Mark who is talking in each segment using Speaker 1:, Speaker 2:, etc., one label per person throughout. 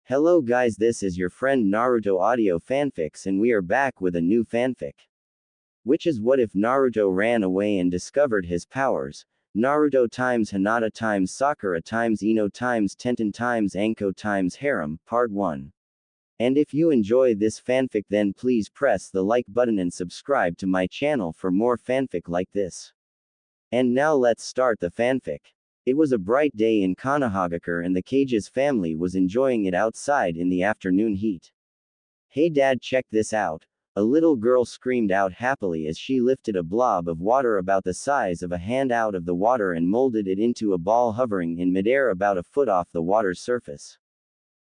Speaker 1: Hello guys, this is your friend Naruto Audio Fanfics and we are back with a new fanfic. Which is what if Naruto ran away and discovered his powers? Naruto times Hinata times Sakura times Ino times Tenten times Anko times Harem, Part 1. And if you enjoy this fanfic then please press the like button and subscribe to my channel for more fanfic like this. And now let's start the fanfic. It was a bright day in Konohagakure and the Kage's family was enjoying it outside in the afternoon heat. Hey dad, check this out. A little girl screamed out happily as she lifted a blob of water about the size of a hand out of the water and molded it into a ball hovering in midair about a foot off the water's surface.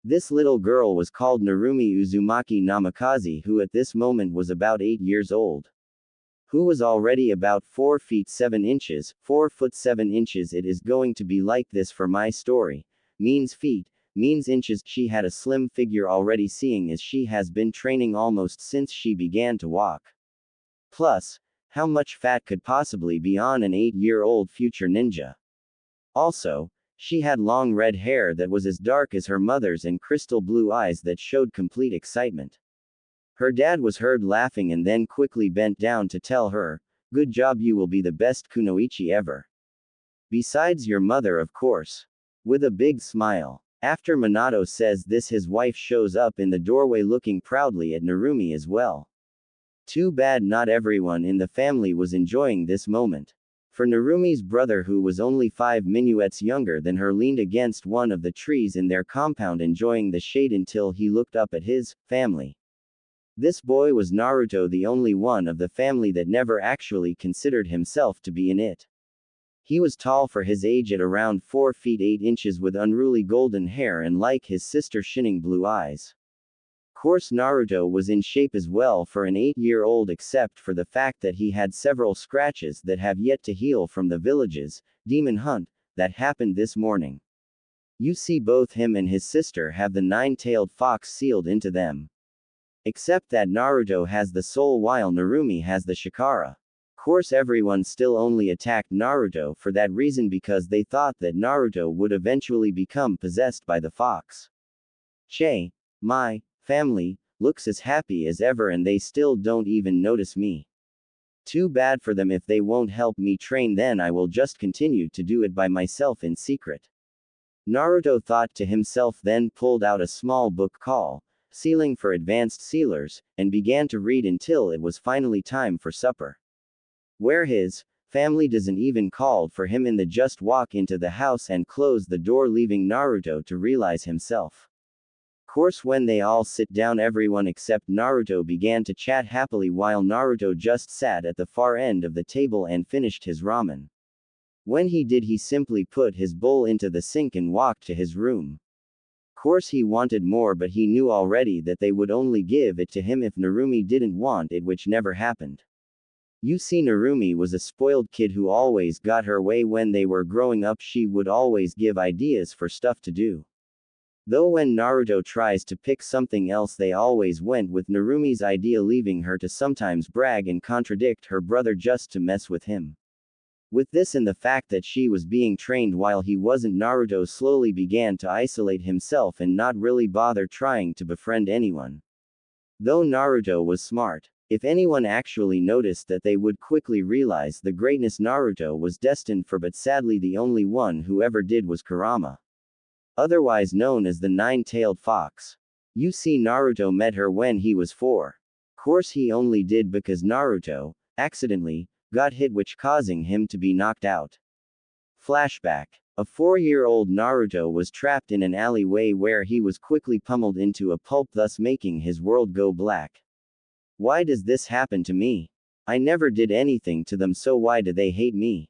Speaker 1: This little girl was called Narumi Uzumaki Namikaze, who at this moment was about 8 years old. Who was already about 4 feet 7 inches, 4 foot 7 inches. It is going to be like this for my story. Means feet, means inches. She had a slim figure already, seeing as she has been training almost since she began to walk. Plus, how much fat could possibly be on an 8-year-old future ninja? Also, she had long red hair that was as dark as her mother's and crystal blue eyes that showed complete excitement. Her dad was heard laughing and then quickly bent down to tell her, "Good job, you will be the best kunoichi ever. Besides your mother, of course." With a big smile. After Minato says this, his wife shows up in the doorway looking proudly at Narumi as well. Too bad not everyone in the family was enjoying this moment. For Narumi's brother, who was only 5 minuets younger than her, leaned against one of the trees in their compound enjoying the shade until he looked up at his family. This boy was Naruto, the only one of the family that never actually considered himself to be in it. He was tall for his age at around 4 feet 8 inches with unruly golden hair and, like his sister, shining blue eyes. Course Naruto was in shape as well for an 8-year-old, except for the fact that he had several scratches that have yet to heal from the village's demon hunt that happened this morning. You see, both him and his sister have the 9-tailed fox sealed into them. Except that Naruto has the soul while Narumi has the chakra. Course everyone still only attacked Naruto for that reason, because they thought that Naruto would eventually become possessed by the fox. Che, my family, looks as happy as ever and they still don't even notice me. Too bad for them. If they won't help me train, then I will just continue to do it by myself in secret. Naruto thought to himself, then pulled out a small book called Sealing for Advanced Sealers, and began to read until it was finally time for supper. Where his family doesn't even called for him in the just walk into the house and close the door, leaving Naruto to realize himself. Course when they all sit down, everyone except Naruto began to chat happily while Naruto just sat at the far end of the table and finished his ramen. When he did, he simply put his bowl into the sink and walked to his room. Course he wanted more, but he knew already that they would only give it to him if Narumi didn't want it, which never happened. You see, Narumi was a spoiled kid who always got her way. When they were growing up, she would always give ideas for stuff to do. Though when Naruto tries to pick something else, they always went with Narumi's idea, leaving her to sometimes brag and contradict her brother just to mess with him. With this and the fact that she was being trained while he wasn't, Naruto slowly began to isolate himself and not really bother trying to befriend anyone. Though Naruto was smart, if anyone actually noticed that, they would quickly realize the greatness Naruto was destined for, but sadly the only one who ever did was Kurama. Otherwise known as the 9-tailed fox. You see, Naruto met her when he was 4. Course he only did because Naruto accidentally got hit, which causing him to be knocked out. Flashback. A 4-year-old Naruto was trapped in an alleyway where he was quickly pummeled into a pulp, thus making his world go black. Why does this happen to me? I never did anything to them, so why do they hate me?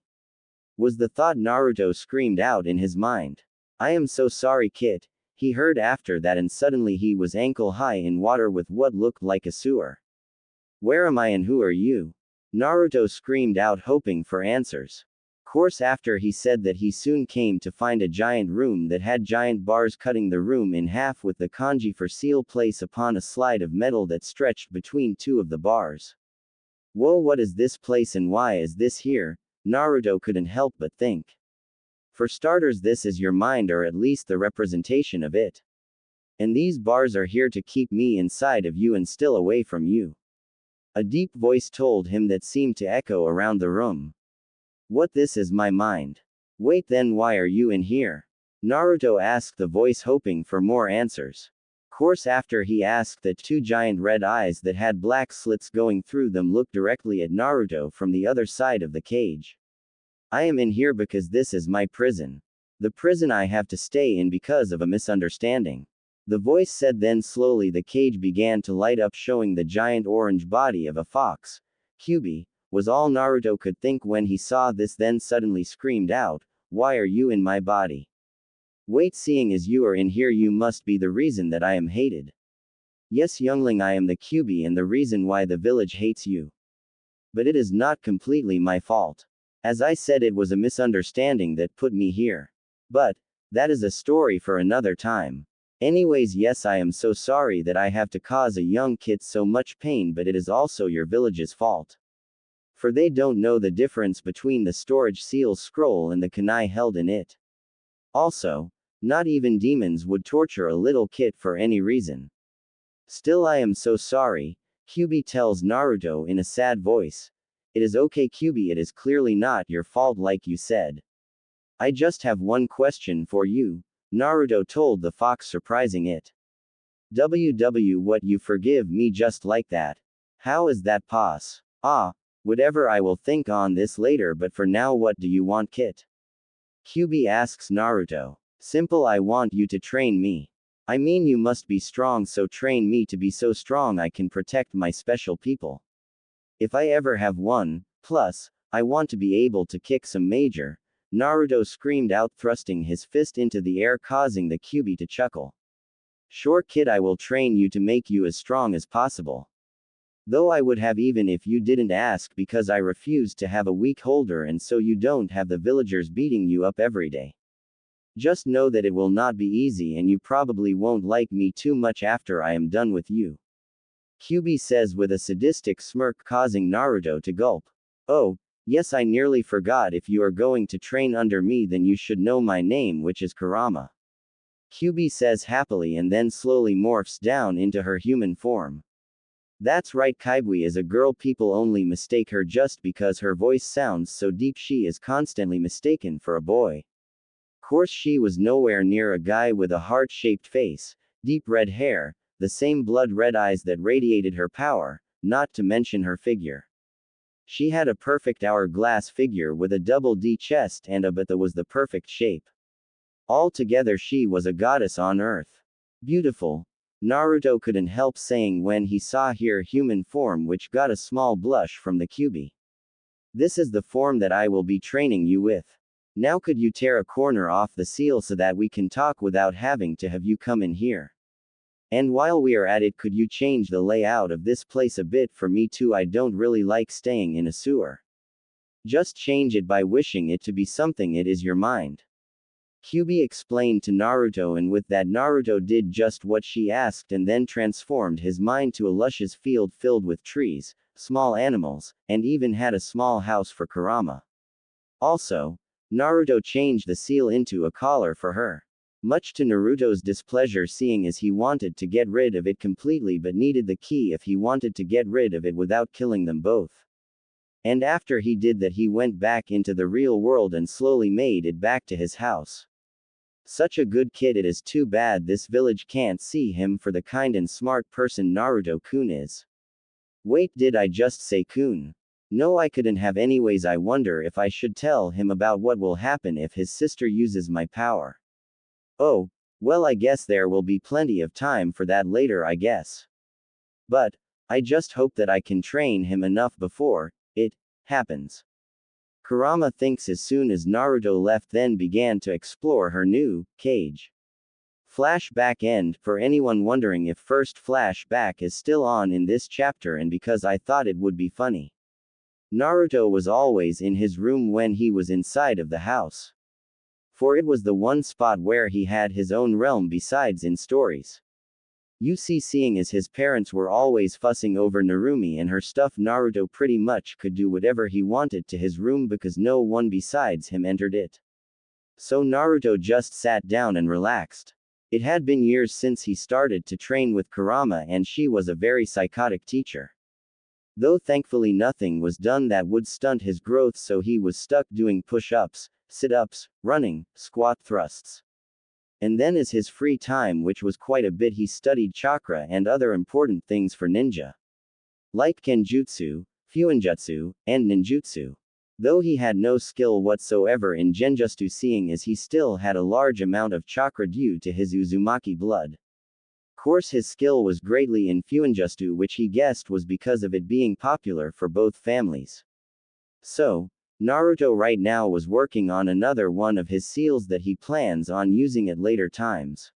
Speaker 1: Was the thought Naruto screamed out in his mind. I am so sorry, kid, he heard after that, and suddenly he was ankle high in water with what looked like a sewer. Where am I and who are you? Naruto screamed out, hoping for answers. Course after he said that, he soon came to find a giant room that had giant bars cutting the room in half with the kanji for seal place upon a slide of metal that stretched between 2 of the bars. Whoa, what is this place and why is this here? Naruto couldn't help but think. For starters, this is your mind, or at least the representation of it. And these bars are here to keep me inside of you and still away from you. A deep voice told him that seemed to echo around the room. What, this is my mind. Wait, then why are you in here? Naruto asked the voice, hoping for more answers. Course, after he asked, that two giant red eyes that had black slits going through them looked directly at Naruto from the other side of the cage. I am in here because this is my prison. The prison I have to stay in because of a misunderstanding. The voice said. Then slowly the cage began to light up, showing the giant orange body of a fox. Kyuubi, was all Naruto could think when he saw this, then suddenly screamed out, "Why are you in my body? Wait, seeing as you are in here, you must be the reason that I am hated." Yes, youngling, I am the Kyuubi and the reason why the village hates you. But it is not completely my fault. As I said, it was a misunderstanding that put me here. But that is a story for another time. Anyways, yes, I am so sorry that I have to cause a young kid so much pain, but it is also your village's fault. For they don't know the difference between the storage seal scroll and the kunai held in it. Also, not even demons would torture a little kid for any reason. Still, I am so sorry, Kyuubi tells Naruto in a sad voice. It is okay, Kyuubi, it is clearly not your fault like you said. I just have one question for you, Naruto told the fox, surprising it. What, you forgive me just like that? How is that pos? Whatever, I will think on this later, but for now, what do you want, Kit? Kyuubi asks Naruto. Simple, I want you to train me. I mean, you must be strong, so train me to be so strong I can protect my special people. If I ever have one, plus, I want to be able to kick some major, Naruto screamed out, thrusting his fist into the air, causing the Kyuubi to chuckle. Sure, kid, I will train you to make you as strong as possible. Though I would have even if you didn't ask, because I refuse to have a weak holder, and so you don't have the villagers beating you up every day. Just know that it will not be easy, and you probably won't like me too much after I am done with you. Kyuubi says with a sadistic smirk, causing Naruto to gulp. Oh, yes, I nearly forgot. If you are going to train under me, then you should know my name, which is Kurama. Kyuubi says happily, and then slowly morphs down into her human form. That's right, Kaibui is a girl. People only mistake her just because her voice sounds so deep. She is constantly mistaken for a boy. Course, she was nowhere near a guy with a heart-shaped face, deep red hair, the same blood-red eyes that radiated her power, not to mention her figure. She had a perfect hourglass figure with a double D chest and a butt that was the perfect shape. Altogether, she was a goddess on earth. Beautiful, Naruto couldn't help saying when he saw her human form, which got a small blush from the Kyuubi. This is the form that I will be training you with. Now could you tear a corner off the seal so that we can talk without having to have you come in here? And while we are at it, could you change the layout of this place a bit for me too? I don't really like staying in a sewer. Just change it by wishing it to be something it is your mind. Kyuubi explained to Naruto, and with that Naruto did just what she asked and then transformed his mind to a luscious field filled with trees, small animals, and even had a small house for Kurama. Also, Naruto changed the seal into a collar for her. Much to Naruto's displeasure, seeing as he wanted to get rid of it completely but needed the key if he wanted to get rid of it without killing them both. And after he did that, he went back into the real world and slowly made it back to his house. Such a good kid, it is too bad this village can't see him for the kind and smart person Naruto-kun is. Wait, did I just say kun? No, I couldn't have. Anyways, I wonder if I should tell him about what will happen if his sister uses my power. Oh, well, I guess there will be plenty of time for that later, I guess. But I just hope that I can train him enough before it happens. Kurama thinks as soon as Naruto left, then began to explore her new cage. Flashback end. For anyone wondering if first flashback is still on in this chapter, and because I thought it would be funny. Naruto was always in his room when he was inside of the house. For it was the one spot where he had his own realm besides in stories. You see, seeing as his parents were always fussing over Narumi and her stuff, Naruto pretty much could do whatever he wanted to his room because no one besides him entered it. So Naruto just sat down and relaxed. It had been years since he started to train with Kurama, and she was a very psychotic teacher. Though thankfully nothing was done that would stunt his growth, so he was stuck doing push-ups, sit-ups, running, squat thrusts. And then as his free time, which was quite a bit, he studied chakra and other important things for ninja, like kenjutsu, fuinjutsu, and ninjutsu. Though he had no skill whatsoever in genjutsu, seeing as he still had a large amount of chakra due to his Uzumaki blood. Course his skill was greatly in fuinjutsu, which he guessed was because of it being popular for both families. So, Naruto right now was working on another one of his seals that he plans on using at later times.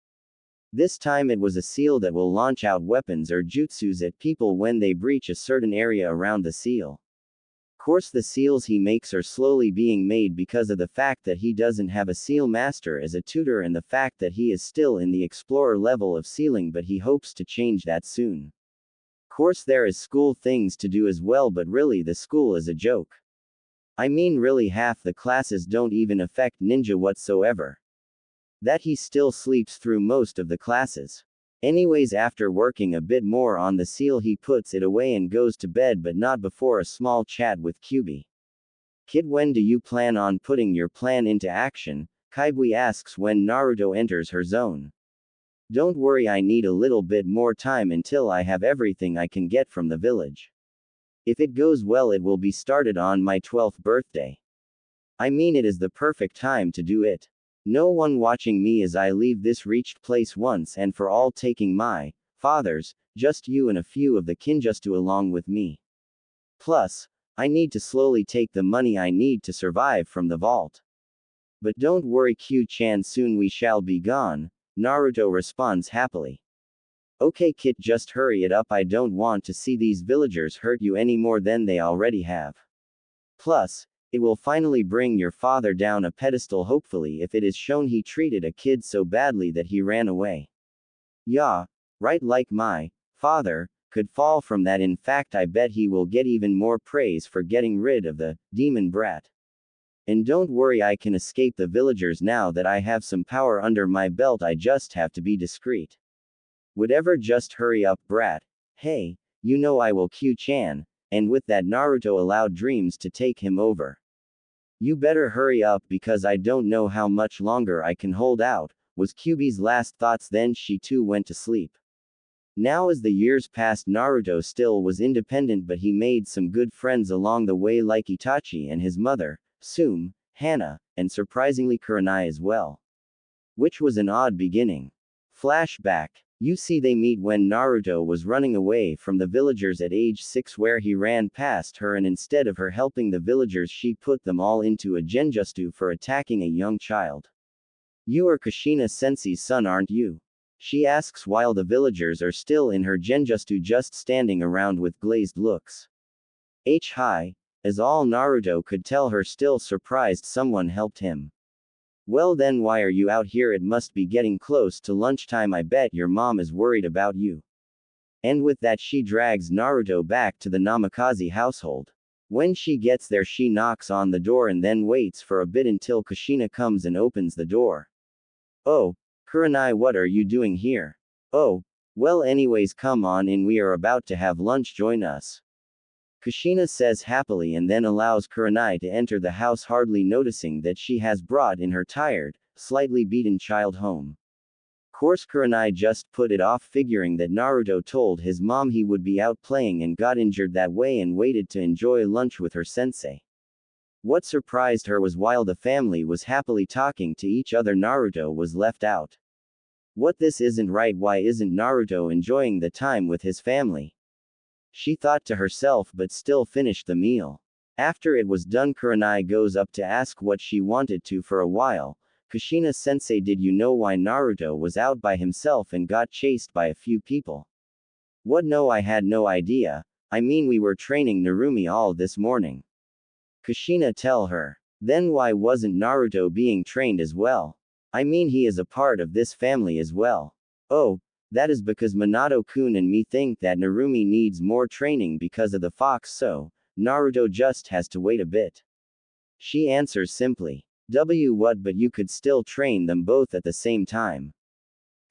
Speaker 1: This time it was a seal that will launch out weapons or jutsus at people when they breach a certain area around the seal. Course the seals he makes are slowly being made because of the fact that he doesn't have a seal master as a tutor, and the fact that he is still in the explorer level of sealing, but he hopes to change that soon. Course there is school things to do as well, but really the school is a joke. I mean really half the classes don't even affect ninja whatsoever. That he still sleeps through most of the classes. Anyways, after working a bit more on the seal, he puts it away and goes to bed, but not before a small chat with Kyubi. Kid, when do you plan on putting your plan into action? Kyubi asks when Naruto enters her zone. Don't worry, I need a little bit more time until I have everything I can get from the village. If it goes well, it will be started on my 12th birthday. I mean, it is the perfect time to do it. No one watching me as I leave this reached place once and for all, taking my father's, just you and a few of the kinjutsu along with me. Plus, I need to slowly take the money I need to survive from the vault. But don't worry, Q-chan, soon we shall be gone, Naruto responds happily. Okay kid, just hurry it up, I don't want to see these villagers hurt you any more than they already have. Plus, it will finally bring your father down a pedestal, hopefully, if it is shown he treated a kid so badly that he ran away. Yeah, right, like my father could fall from that. In fact, I bet he will get even more praise for getting rid of the demon brat. And don't worry, I can escape the villagers now that I have some power under my belt, I just have to be discreet. Whatever, just hurry up, brat. Hey, you know I will, Q-chan. And with that, Naruto allowed dreams to take him over. You better hurry up because I don't know how much longer I can hold out, was Kyubi's last thoughts. Then she too went to sleep. Now as the years passed, Naruto still was independent, but he made some good friends along the way, like Itachi and his mother, Sume, Hana, and surprisingly Kurenai as well. Which was an odd beginning. Flashback. You see, they meet when Naruto was running away from the villagers at age 6, where he ran past her, and instead of her helping the villagers, she put them all into a genjutsu for attacking a young child. You are Kushina Sensei's son, aren't you? She asks while the villagers are still in her genjutsu, just standing around with glazed looks. Hi. As all Naruto could tell her, still surprised someone helped him. Well then, why are you out here? It must be getting close to lunchtime, I bet your mom is worried about you. And with that, she drags Naruto back to the Namikaze household. When she gets there, she knocks on the door and then waits for a bit until Kushina comes and opens the door. Oh, Kurenai, what are you doing here? Oh, well, anyways, come on in, we are about to have lunch, join us. Kushina says happily and then allows Kurenai to enter the house, hardly noticing that she has brought in her tired, slightly beaten child home. Course Kurenai just put it off, figuring that Naruto told his mom he would be out playing and got injured that way, and waited to enjoy lunch with her sensei. What surprised her was while the family was happily talking to each other, Naruto was left out. What, this isn't right, why isn't Naruto enjoying the time with his family? She thought to herself, but still finished the meal. After it was done, Kurenai goes up to ask what she wanted to for a while. Kushina sensei, did you know why Naruto was out by himself and got chased by a few people? What, no, I had no idea. I mean, we were training Narumi all this morning. Kushina tell her. Then why wasn't Naruto being trained as well? I mean, he is a part of this family as well. Oh, that is because Minato-kun and me think that Narumi needs more training because of the fox, so Naruto just has to wait a bit. She answers simply. What, but you could still train them both at the same time.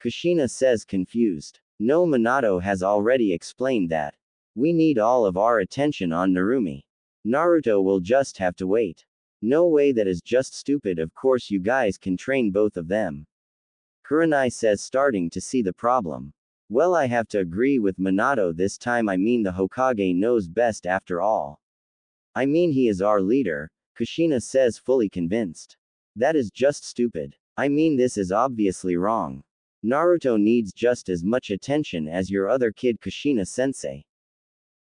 Speaker 1: Kushina says confused. No, Minato has already explained that. We need all of our attention on Narumi. Naruto will just have to wait. No way, that is just stupid. Of course you guys can train both of them. Kurenai says, starting to see the problem. Well, I have to agree with Minato this time. I mean, the Hokage knows best after all. I mean, he is our leader, Kushina says, fully convinced. That is just stupid. I mean, this is obviously wrong. Naruto needs just as much attention as your other kid, Kushina-sensei.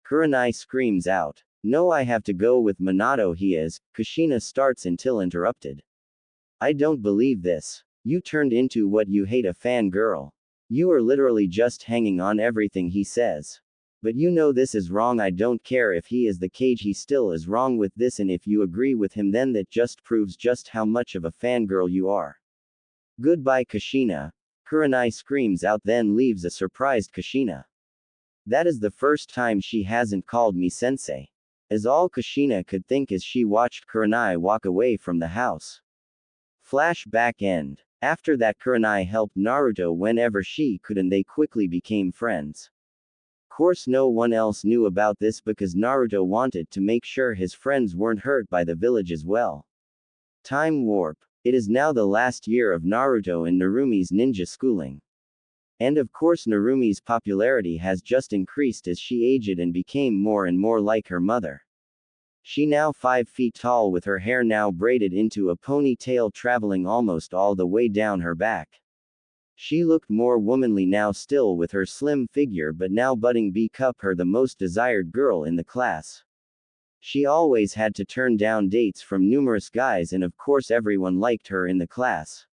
Speaker 1: Kurenai screams out. No, I have to go with Minato. He is. Kushina starts until interrupted. I don't believe this. You turned into what you hate, a fangirl. You are literally just hanging on everything he says. But you know this is wrong. I don't care if he is the cage, he still is wrong with this, and if you agree with him, then that just proves just how much of a fangirl you are. Goodbye, Kushina. Kurenai screams out, then leaves a surprised Kushina. That is the first time she hasn't called me sensei. As all Kushina could think as she watched Kurenai walk away from the house. Flashback end. After that, Kurenai helped Naruto whenever she could and they quickly became friends. Course no one else knew about this because Naruto wanted to make sure his friends weren't hurt by the village as well. Time warp. It is now the last year of Naruto and Narumi's ninja schooling. And of course Narumi's popularity has just increased as she aged and became more and more like her mother. She now 5 feet tall with her hair now braided into a ponytail traveling almost all the way down her back. She looked more womanly now, still with her slim figure, but now budding become her the most desired girl in the class. She always had to turn down dates from numerous guys, and of course everyone liked her in the class.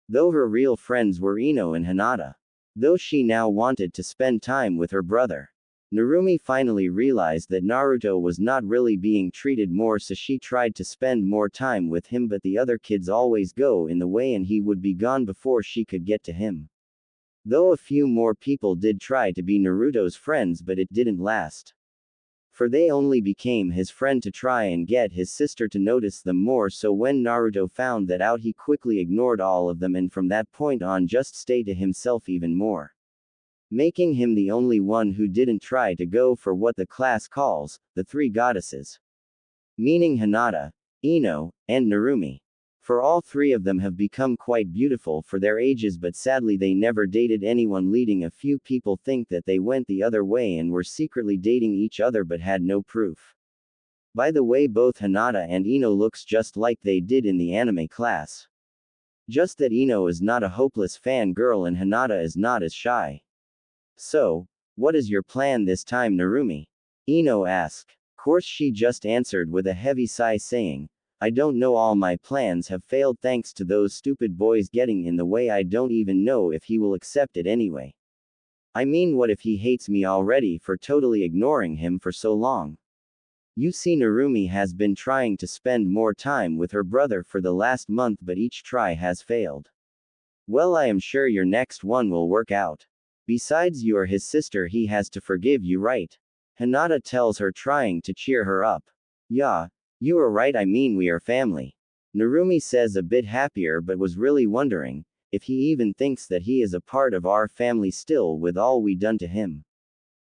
Speaker 1: Though her real friends were Ino and Hinata. Though she now wanted to spend time with her brother. Narumi finally realized that Naruto was not really being treated more, so she tried to spend more time with him, but the other kids always go in the way and he would be gone before she could get to him. Though a few more people did try to be Naruto's friends, but it didn't last. For they only became his friend to try and get his sister to notice them more, so when Naruto found that out, he quickly ignored all of them and from that point on just stayed to himself even more. Making him the only one who didn't try to go for what the class calls the 3 goddesses. Meaning Hinata, Ino, and Narumi. For all 3 of them have become quite beautiful for their ages, but sadly they never dated anyone, leading a few people think that they went the other way and were secretly dating each other but had no proof. By the way, both Hinata and Ino looks just like they did in the anime class. Just that Ino is not a hopeless fangirl and Hinata is not as shy. So, what is your plan this time, Narumi? Ino asked. Course she just answered with a heavy sigh, saying, I don't know, all my plans have failed thanks to those stupid boys getting in the way. I don't even know if he will accept it anyway. I mean, what if he hates me already for totally ignoring him for so long? You see, Narumi has been trying to spend more time with her brother for the last month, but each try has failed. Well, I am sure your next one will work out. Besides, you are his sister, he has to forgive you, right? Hinata tells her, trying to cheer her up. Yeah, you are right, I mean we are family. Narumi says, a bit happier, but was really wondering if he even thinks that he is a part of our family still with all we done to him.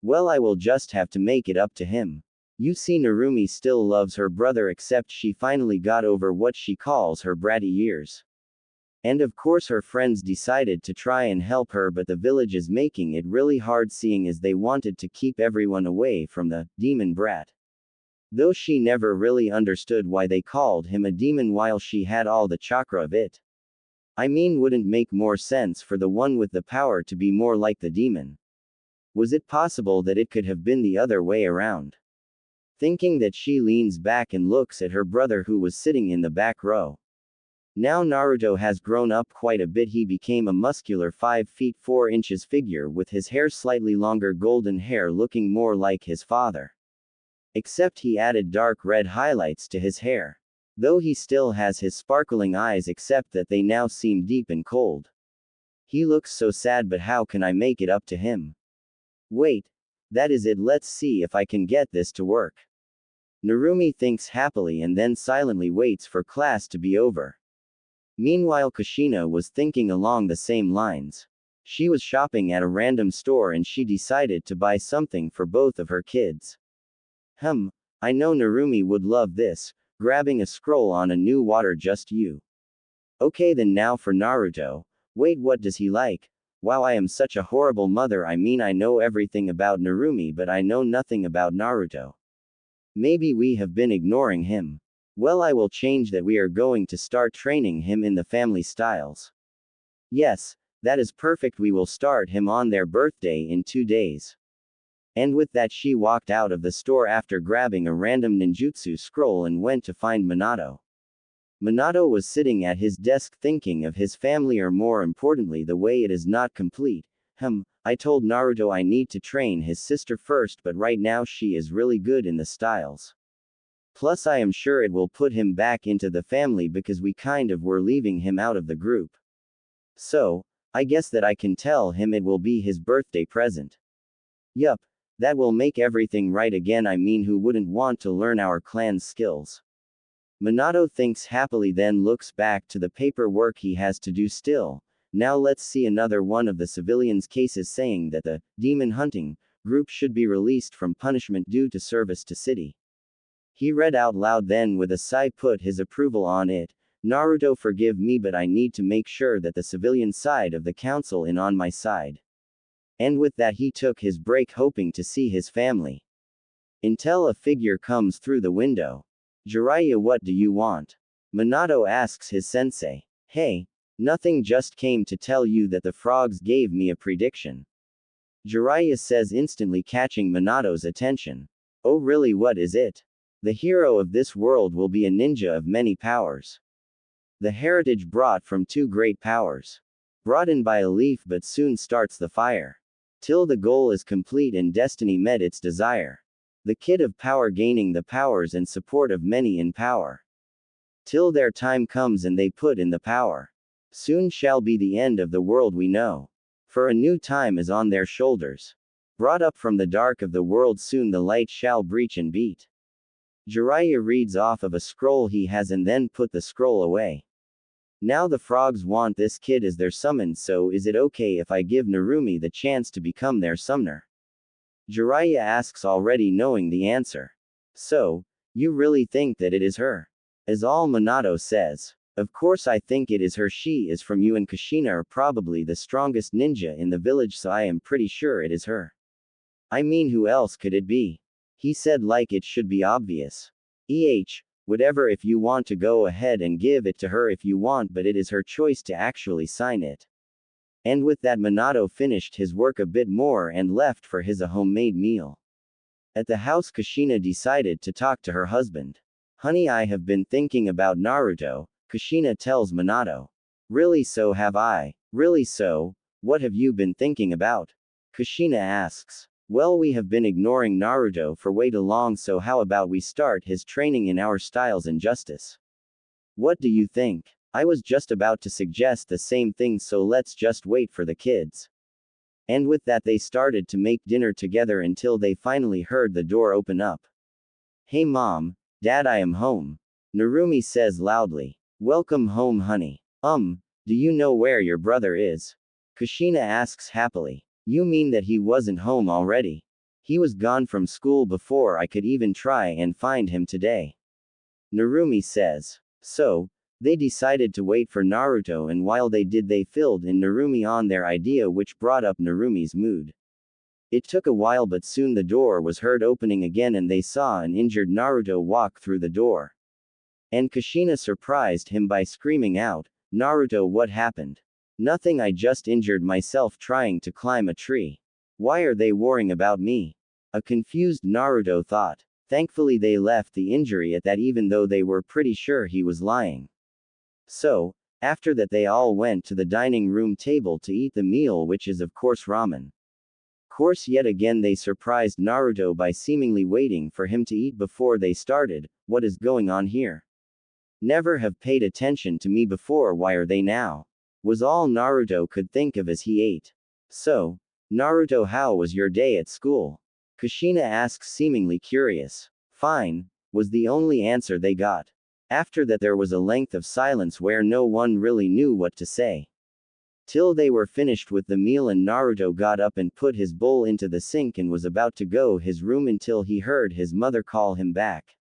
Speaker 1: Well, I will just have to make it up to him. You see, Narumi still loves her brother, except she finally got over what she calls her bratty years. And of course her friends decided to try and help her, but the village is making it really hard, seeing as they wanted to keep everyone away from the demon brat. Though she never really understood why they called him a demon while she had all the chakra of it. I mean, wouldn't make more sense for the one with the power to be more like the demon? Was it possible that it could have been the other way around? Thinking that, she leans back and looks at her brother who was sitting in the back row. Now Naruto has grown up quite a bit. He became a muscular 5 feet 4 inches figure with his hair slightly longer, golden hair, looking more like his father. Except he added dark red highlights to his hair. Though he still has his sparkling eyes, except that they now seem deep and cold. He looks so sad, but how can I make it up to him? Wait. That is it, let's see if I can get this to work. Narumi thinks happily and then silently waits for class to be over. Meanwhile, Kushina was thinking along the same lines. She was shopping at a random store and she decided to buy something for both of her kids. I know Narumi would love this, grabbing a scroll on a new water just you. Okay then now for Naruto. Wait, what does he like? Wow, I am such a horrible mother. I mean, I know everything about Narumi, but I know nothing about Naruto. Maybe we have been ignoring him. Well, I will change that. We are going to start training him in the family styles. Yes, that is perfect. We will start him on their birthday in 2 days. And with that, she walked out of the store after grabbing a random ninjutsu scroll and went to find Minato. Minato was sitting at his desk thinking of his family, or more importantly, the way it is not complete. I told Naruto I need to train his sister first, but right now she is really good in the styles. Plus, I am sure it will put him back into the family because we kind of were leaving him out of the group. So, I guess that I can tell him it will be his birthday present. Yup, that will make everything right again. I mean, who wouldn't want to learn our clan's skills? Minato thinks happily, then looks back to the paperwork he has to do still. Now let's see another one of the civilians' cases saying that the demon hunting group should be released from punishment due to service to city. He read out loud, then with a sigh put his approval on it. Naruto, forgive me, but I need to make sure that the civilian side of the council is on my side. And with that he took his break, hoping to see his family. Until a figure comes through the window. Jiraiya, what do you want? Minato asks his sensei. Hey, nothing, just came to tell you that the frogs gave me a prediction. Jiraiya says, instantly catching Minato's attention. Oh really, what is it? The hero of this world will be a ninja of many powers. The heritage brought from 2 great powers. Brought in by a leaf, but soon starts the fire. Till the goal is complete and destiny met its desire. The kid of power gaining the powers and support of many in power. Till their time comes and they put in the power. Soon shall be the end of the world we know. For a new time is on their shoulders. Brought up from the dark of the world, soon the light shall breach and beat. Jiraiya reads off of a scroll he has and then put the scroll away. Now the frogs want this kid as their summon, so is it okay if I give Narumi the chance to become their summoner? Jiraiya asks, already knowing the answer. So, you really think that it is her? As all Minato says. Of course I think it is her. She is from you and Kushina are probably the strongest ninja in the village, so I am pretty sure it is her. I mean, who else could it be? He said like it should be obvious. Whatever, if you want to go ahead and give it to her if you want, but it is her choice to actually sign it. And with that Minato finished his work a bit more and left for his homemade meal. At the house, Kushina decided to talk to her husband. Honey, I have been thinking about Naruto, Kushina tells Minato. Really, so have I. Really, so? What have you been thinking about? Kushina asks. Well, we have been ignoring Naruto for way too long, so how about we start his training in our styles and justice? What do you think? I was just about to suggest the same thing, so let's just wait for the kids. And with that they started to make dinner together until they finally heard the door open up. Hey mom, dad, I am home. Narumi says loudly. Welcome home, honey. Do you know where your brother is? Kushina asks happily. You mean that he wasn't home already? He was gone from school before I could even try and find him today. Narumi says. So, they decided to wait for Naruto, and while they did they filled in Narumi on their idea, which brought up Narumi's mood. It took a while, but soon the door was heard opening again and they saw an injured Naruto walk through the door. And Kushina surprised him by screaming out, Naruto, what happened? Nothing, I just injured myself trying to climb a tree. Why are they worrying about me? A confused Naruto thought. Thankfully they left the injury at that, even though they were pretty sure he was lying. So, after that they all went to the dining room table to eat the meal, which is of course ramen. Course, yet again they surprised Naruto by seemingly waiting for him to eat before they started. What is going on here? Never have paid attention to me before, why are they now? Was all Naruto could think of as he ate. So, Naruto, how was your day at school? Kushina asks, seemingly curious. Fine, was the only answer they got. After that there was a length of silence where no one really knew what to say. Till they were finished with the meal and Naruto got up and put his bowl into the sink and was about to go his room until he heard his mother call him back.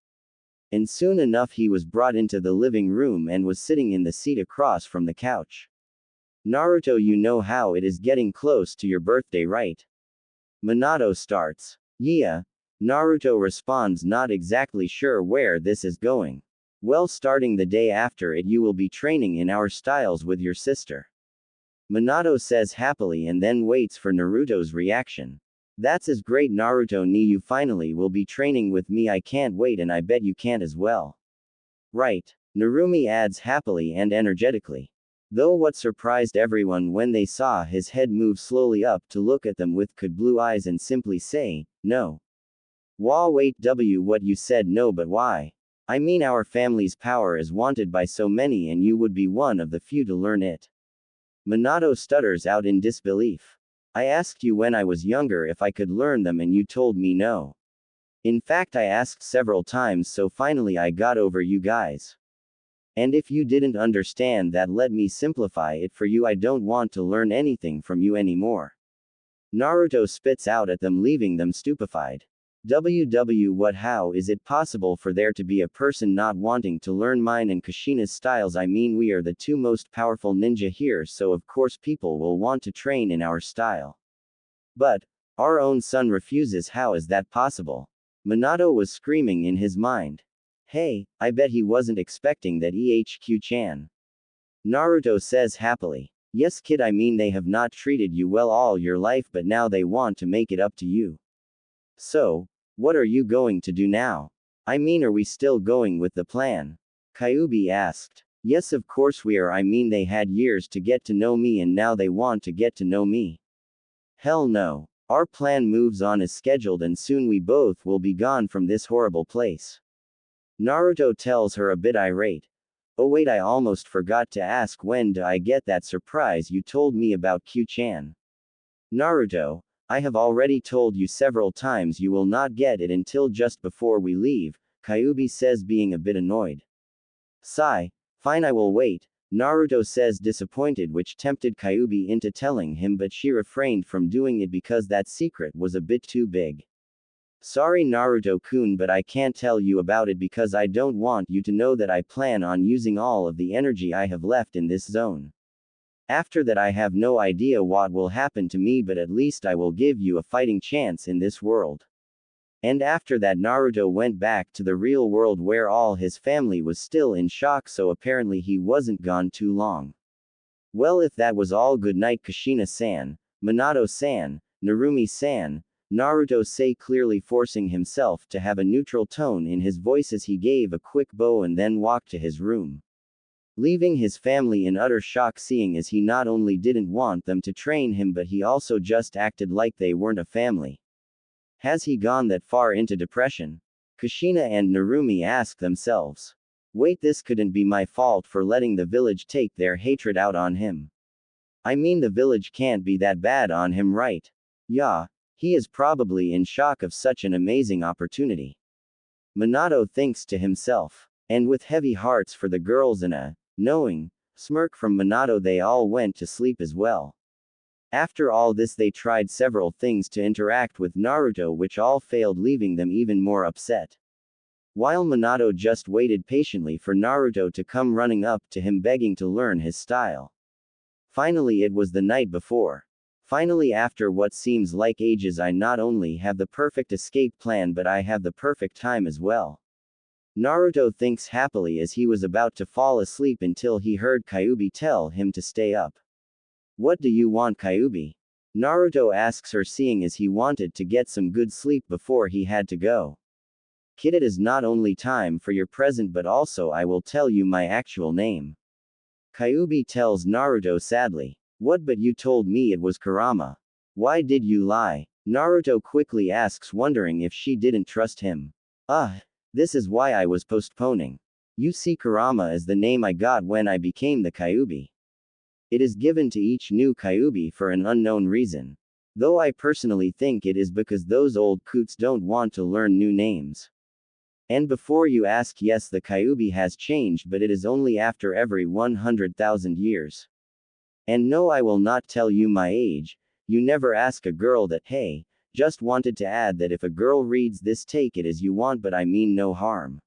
Speaker 1: And soon enough he was brought into the living room and was sitting in the seat across from the couch. Naruto, you know how it is getting close to your birthday, right? Minato starts. Yeah. Naruto responds, not exactly sure where this is going. Well, starting the day after it you will be training in our styles with your sister. Minato says happily and then waits for Naruto's reaction. That's as great, Naruto, ni you finally will be training with me, I can't wait and I bet you can't as well. Right. Narumi adds happily and energetically. Though what surprised everyone when they saw his head move slowly up to look at them with cold blue eyes and simply say, no. Wait, what you said no, but why? I mean our family's power is wanted by so many and you would be one of the few to learn it. Minato stutters out in disbelief. I asked you when I was younger if I could learn them and you told me no. In fact, I asked several times, so finally I got over you guys. And if you didn't understand that, let me simplify it for you, I don't want to learn anything from you anymore. Naruto spits out at them, leaving them stupefied. What, how is it possible for there to be a person not wanting to learn mine and Kushina's styles? I mean, we are the two most powerful ninja here, so of course people will want to train in our style. But our own son refuses, how is that possible? Minato was screaming in his mind. Hey, I bet he wasn't expecting that, EHQ-chan. Naruto says happily. Yes kid, I mean they have not treated you well all your life, but now they want to make it up to you. So, what are you going to do now? I mean, are we still going with the plan? Kyuubi asked. Yes, of course we are. I mean, they had years to get to know me and now they want to get to know me. Hell no. Our plan moves on as scheduled and soon we both will be gone from this horrible place. Naruto tells her, a bit irate. Oh wait, I almost forgot to ask, when do I get that surprise you told me about, Q-chan? Naruto, I have already told you several times you will not get it until just before we leave, Kyuubi says, being a bit annoyed. Sigh. Fine, I will wait, Naruto says, disappointed, which tempted Kyuubi into telling him, but she refrained from doing it because that secret was a bit too big. Sorry Naruto-kun, but I can't tell you about it because I don't want you to know that I plan on using all of the energy I have left in this zone. After that I have no idea what will happen to me, but at least I will give you a fighting chance in this world. And after that Naruto went back to the real world where all his family was still in shock, so apparently he wasn't gone too long. Well, if that was all, good night Kushina-san, Minato-san, Narumi-san, Naruto say, clearly forcing himself to have a neutral tone in his voice as he gave a quick bow and then walked to his room. Leaving his family in utter shock, seeing as he not only didn't want them to train him but he also just acted like they weren't a family. Has he gone that far into depression? Kushina and Narumi ask themselves. Wait, this couldn't be my fault for letting the village take their hatred out on him. I mean, the village can't be that bad on him, right? Yeah. He is probably in shock of such an amazing opportunity. Minato thinks to himself. And with heavy hearts for the girls and a knowing smirk from Minato, they all went to sleep as well. After all this, they tried several things to interact with Naruto, which all failed, leaving them even more upset. While Minato just waited patiently for Naruto to come running up to him begging to learn his style. Finally, it was the night before. Finally, after what seems like ages, I not only have the perfect escape plan but I have the perfect time as well. Naruto thinks happily as he was about to fall asleep until he heard Kyuubi tell him to stay up. What do you want, Kyuubi? Naruto asks her, seeing as he wanted to get some good sleep before he had to go. Kid, it is not only time for your present but also I will tell you my actual name. Kyuubi tells Naruto sadly. What, but you told me it was Kurama. Why did you lie? Naruto quickly asks, wondering if she didn't trust him. This is why I was postponing. You see, Kurama is the name I got when I became the Kyuubi. It is given to each new Kyuubi for an unknown reason. Though I personally think it is because those old coots don't want to learn new names. And before you ask, yes, the Kyuubi has changed, but it is only after every 100,000 years. And no, I will not tell you my age. You never ask a girl that. Hey, just wanted to add that if a girl reads this, take it as you want, but I mean no harm.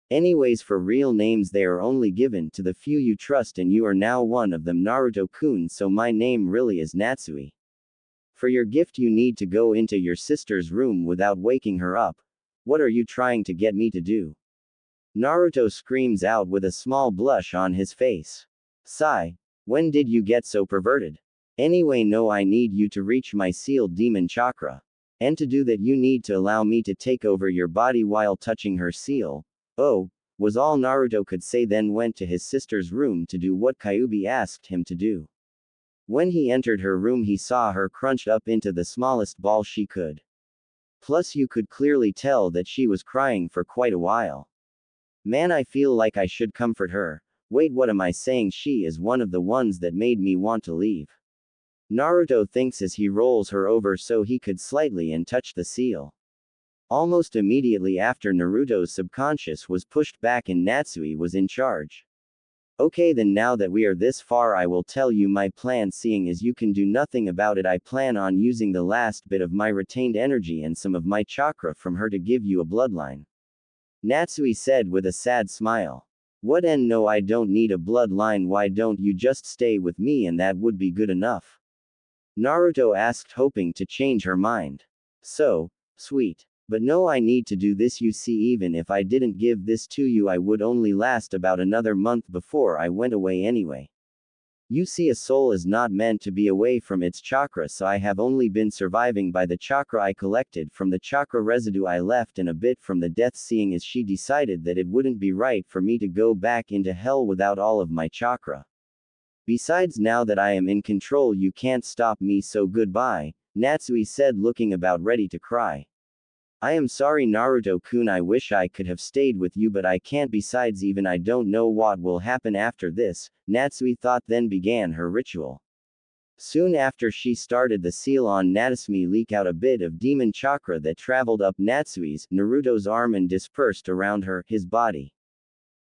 Speaker 1: Anyways, for real names, they are only given to the few you trust, and you are now one of them, Naruto-kun, so my name really is Natsui. For your gift you need to go into your sister's room without waking her up. What are you trying to get me to do? Naruto screams out with a small blush on his face. Sigh. When did you get so perverted? Anyway, no, I need you to reach my sealed demon chakra. And to do that you need to allow me to take over your body while touching her seal. Oh, was all Naruto could say, then went to his sister's room to do what Kyuubi asked him to do. When he entered her room, he saw her crunched up into the smallest ball she could. Plus you could clearly tell that she was crying for quite a while. Man, I feel like I should comfort her. Wait, what am I saying? She is one of the ones that made me want to leave. Naruto thinks as he rolls her over so he could slightly and touch the seal. Almost immediately after, Naruto's subconscious was pushed back and Natsui was in charge. Okay, then now that we are this far, I will tell you my plan. Seeing as you can do nothing about it, I plan on using the last bit of my retained energy and some of my chakra from her to give you a bloodline. Natsui said with a sad smile. What? And no, I don't need a bloodline. Why don't you just stay with me and that would be good enough? Naruto asked, hoping to change her mind. So sweet. But no, I need to do this. You see, even if I didn't give this to you, I would only last about another month before I went away anyway. You see, a soul is not meant to be away from its chakra, so I have only been surviving by the chakra I collected from the chakra residue I left and a bit from the death. Seeing as she decided that it wouldn't be right for me to go back into hell without all of my chakra. Besides, now that I am in control, you can't stop me, so goodbye, Natsui said, looking about ready to cry. I am sorry, Naruto-kun, I wish I could have stayed with you, but I can't. Besides, even I don't know what will happen after this, Natsui thought, then began her ritual. Soon after she started the seal on Natsumi, leak out a bit of demon chakra that traveled up Natsui's, Naruto's arm and dispersed around his body.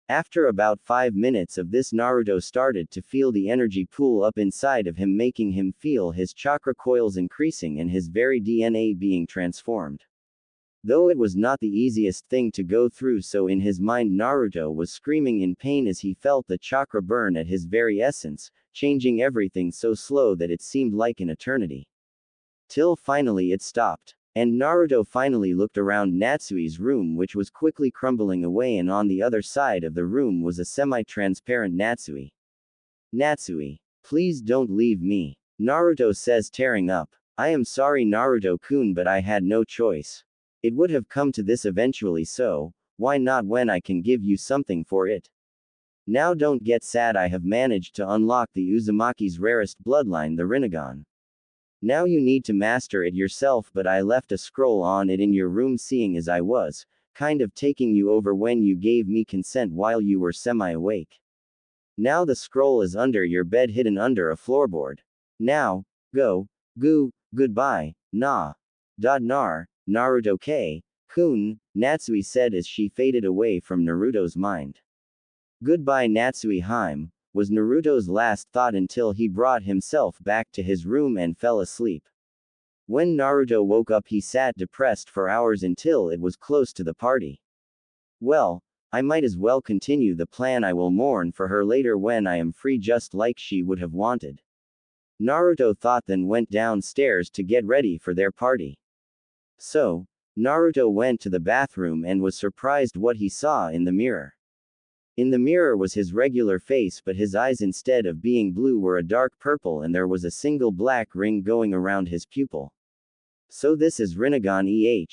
Speaker 1: After about 5 minutes of this, Naruto started to feel the energy pool up inside of him, making him feel his chakra coils increasing and his very DNA being transformed. Though it was not the easiest thing to go through, so in his mind Naruto was screaming in pain as he felt the chakra burn at his very essence, changing everything so slow that it seemed like an eternity. Till finally it stopped. And Naruto finally looked around Natsui's room, which was quickly crumbling away, and on the other side of the room was a semi-transparent Natsui. Natsui, please don't leave me, Naruto says, tearing up. I am sorry, Naruto-kun, but I had no choice. It would have come to this eventually, so why not when I can give you something for it? Now don't get sad, I have managed to unlock the Uzumaki's rarest bloodline, the Rinnegan. Now you need to master it yourself, but I left a scroll on it in your room, seeing as I was kind of taking you over when you gave me consent while you were semi-awake. Now the scroll is under your bed, hidden under a floorboard. Now, go, goodbye, Naruto-kun, Natsui said as she faded away from Naruto's mind. Goodbye, Natsui, was Naruto's last thought until he brought himself back to his room and fell asleep. When Naruto woke up, he sat depressed for hours until it was close to the party. Well, I might as well continue the plan. I will mourn for her later when I am free, just like she would have wanted. Naruto thought, then went downstairs to get ready for their party. So, Naruto went to the bathroom and was surprised what he saw in the mirror. In the mirror was his regular face, but his eyes, instead of being blue, were a dark purple, and there was a single black ring going around his pupil. So this is Rinnegan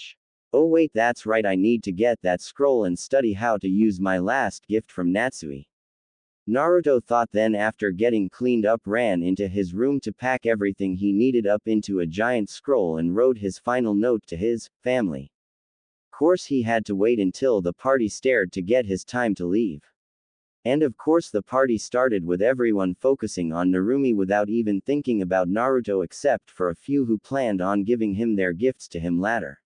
Speaker 1: Oh wait, that's right, I need to get that scroll and study how to use my last gift from Natsui. Naruto thought, then after getting cleaned up ran into his room to pack everything he needed up into a giant scroll and wrote his final note to his family. Course he had to wait until the party started to get his time to leave. And of course the party started with everyone focusing on Narumi without even thinking about Naruto, except for a few who planned on giving him their gifts to him later.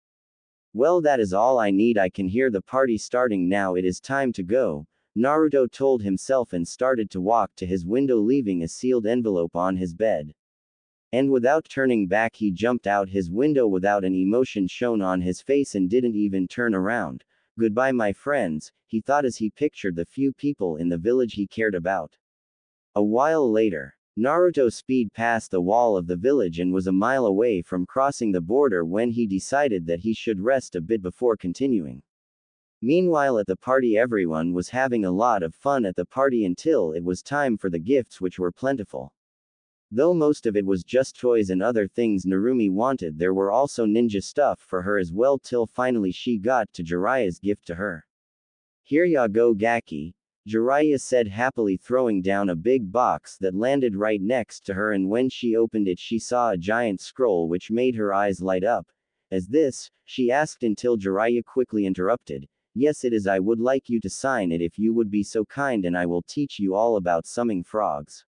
Speaker 1: Well, that is all I need. I can hear the party starting now. It is time to go. Naruto told himself and started to walk to his window, leaving a sealed envelope on his bed. And without turning back, he jumped out his window without an emotion shown on his face and didn't even turn around. Goodbye, my friends, he thought as he pictured the few people in the village he cared about. A while later, Naruto speed past the wall of the village and was a mile away from crossing the border when he decided that he should rest a bit before continuing. Meanwhile, at the party, everyone was having a lot of fun at the party until it was time for the gifts, which were plentiful. Though most of it was just toys and other things Narumi wanted, there were also ninja stuff for her as well, till finally she got to Jiraiya's gift to her. Here ya go, Gaki, Jiraiya said happily, throwing down a big box that landed right next to her, and when she opened it she saw a giant scroll which made her eyes light up. As this, she asked, until Jiraiya quickly interrupted. Yes, it is. I would like you to sign it if you would be so kind, and I will teach you all about summing frogs.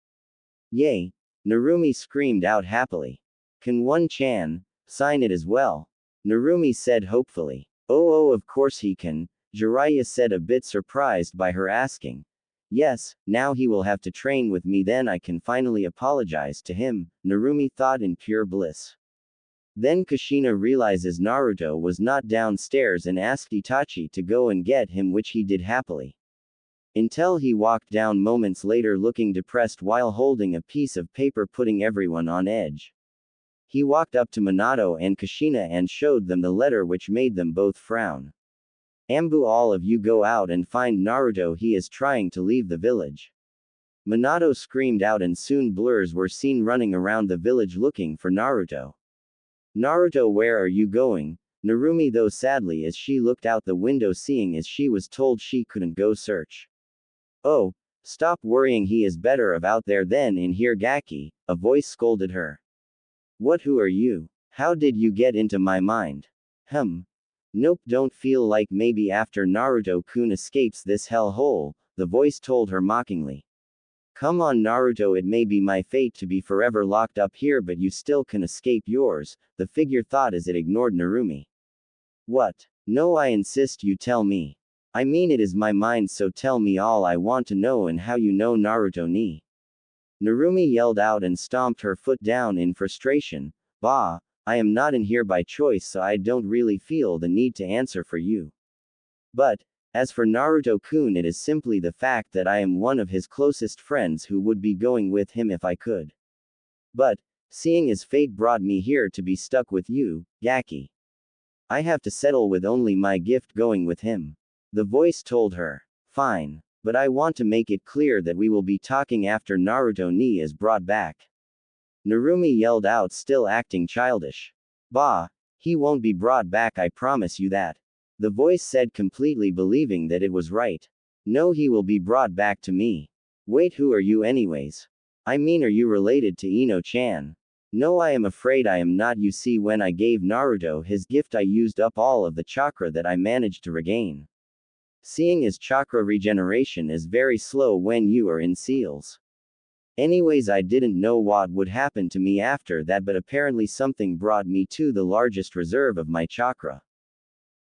Speaker 1: Yay! Narumi screamed out happily. Can one-chan sign it as well? Narumi said hopefully. Oh, of course he can, Jiraiya said, a bit surprised by her asking. Yes, now he will have to train with me, then I can finally apologize to him, Narumi thought in pure bliss. Then Kushina realizes Naruto was not downstairs and asked Itachi to go and get him, which he did happily. Until he walked down moments later looking depressed while holding a piece of paper, putting everyone on edge. He walked up to Minato and Kushina and showed them the letter, which made them both frown. Ambu, all of you go out and find Naruto, he is trying to leave the village. Minato screamed out, and soon blurs were seen running around the village looking for Naruto. Naruto, where are you going? Narumi, though sadly, as she looked out the window, seeing as she was told she couldn't go search. Oh, stop worrying, he is better of out there than in here, Gaki, a voice scolded her. What, who are you? How did you get into my mind? Nope, don't feel like maybe after Naruto-kun escapes this hellhole, the voice told her mockingly. Come on, Naruto, it may be my fate to be forever locked up here, but you still can escape yours, the figure thought as it ignored Narumi. What? No, I insist you tell me. I mean, it is my mind, so tell me all I want to know, and how you know Naruto ni. Narumi yelled out and stomped her foot down in frustration. Bah, I am not in here by choice, so I don't really feel the need to answer for you. But, as for Naruto-kun, it is simply the fact that I am one of his closest friends who would be going with him if I could. But, seeing as fate brought me here to be stuck with you, Gaki, I have to settle with only my gift going with him. The voice told her. Fine. But I want to make it clear that we will be talking after Naruto ni is brought back. Narumi yelled out, still acting childish. Bah, he won't be brought back, I promise you that. The voice said, completely believing that it was right. No, he will be brought back to me. Wait, who are you anyways? I mean, are you related to Ino-chan? No, I am afraid I am not. You see, when I gave Naruto his gift, I used up all of the chakra that I managed to regain. Seeing as chakra regeneration is very slow when you are in seals. Anyways, I didn't know what would happen to me after that, but apparently something brought me to the largest reserve of my chakra.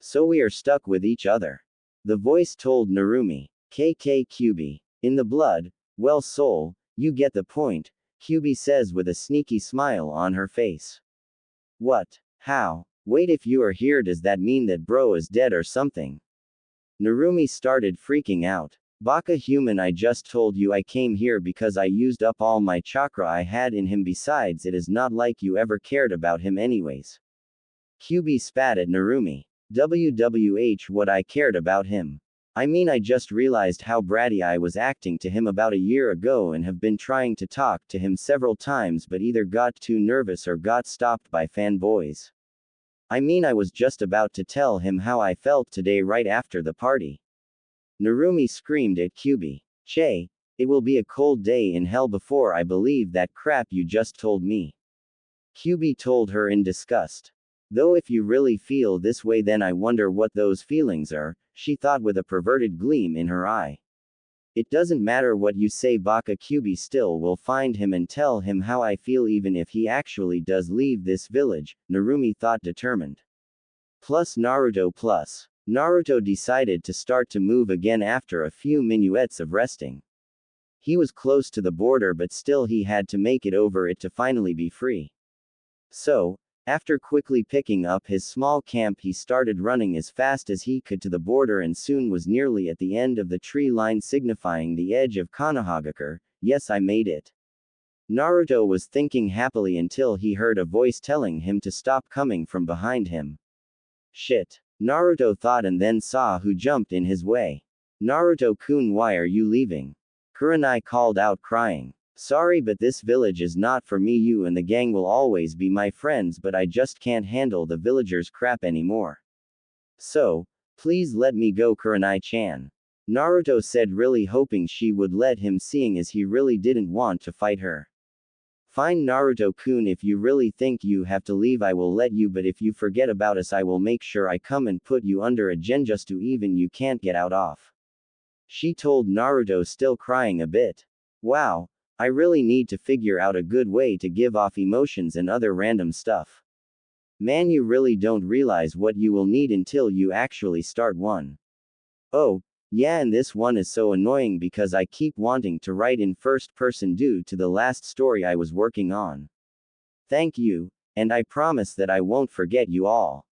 Speaker 1: So we are stuck with each other. The voice told Narumi. KKQB. In the blood, well, soul, you get the point, QB says with a sneaky smile on her face. What? How? Wait, if you are here, does that mean that bro is dead or something? Narumi started freaking out. Baka human, I just told you I came here because I used up all my chakra I had in him. Besides, it is not like you ever cared about him anyways. QB spat at Narumi. WWH, what I cared about him? I mean, I just realized how bratty I was acting to him about a year ago and have been trying to talk to him several times, but either got too nervous or got stopped by fanboys. I mean, I was just about to tell him how I felt today right after the party. Narumi screamed at QB. Che, it will be a cold day in hell before I believe that crap you just told me. QB told her in disgust. Though if you really feel this way, then I wonder what those feelings are, she thought with a perverted gleam in her eye. It doesn't matter what you say, Baka, QB still will find him and tell him how I feel, even if he actually does leave this village, Narumi thought, determined. Plus Naruto plus. Naruto decided to start to move again after a few minuets of resting. He was close to the border, but still he had to make it over it to finally be free. So, after quickly picking up his small camp, he started running as fast as he could to the border and soon was nearly at the end of the tree line, signifying the edge of Konohagakure. Yes, I made it. Naruto was thinking happily until he heard a voice telling him to stop coming from behind him. Shit. Naruto thought and then saw who jumped in his way. Naruto-kun, why are you leaving? Kurenai called out, crying. Sorry, but this village is not for me. You and the gang will always be my friends, but I just can't handle the villagers' crap anymore. So, please let me go, Kurenai-chan. Naruto said, really hoping she would let him, seeing as he really didn't want to fight her. Fine, Naruto-kun, if you really think you have to leave I will let you, but if you forget about us I will make sure I come and put you under a genjutsu even you can't get out off. She told Naruto, still crying a bit. Wow, I really need to figure out a good way to give off emotions and other random stuff. Man, you really don't realize what you will need until you actually start one. Oh, yeah, and this one is so annoying because I keep wanting to write in first person due to the last story I was working on. Thank you, and I promise that I won't forget you all.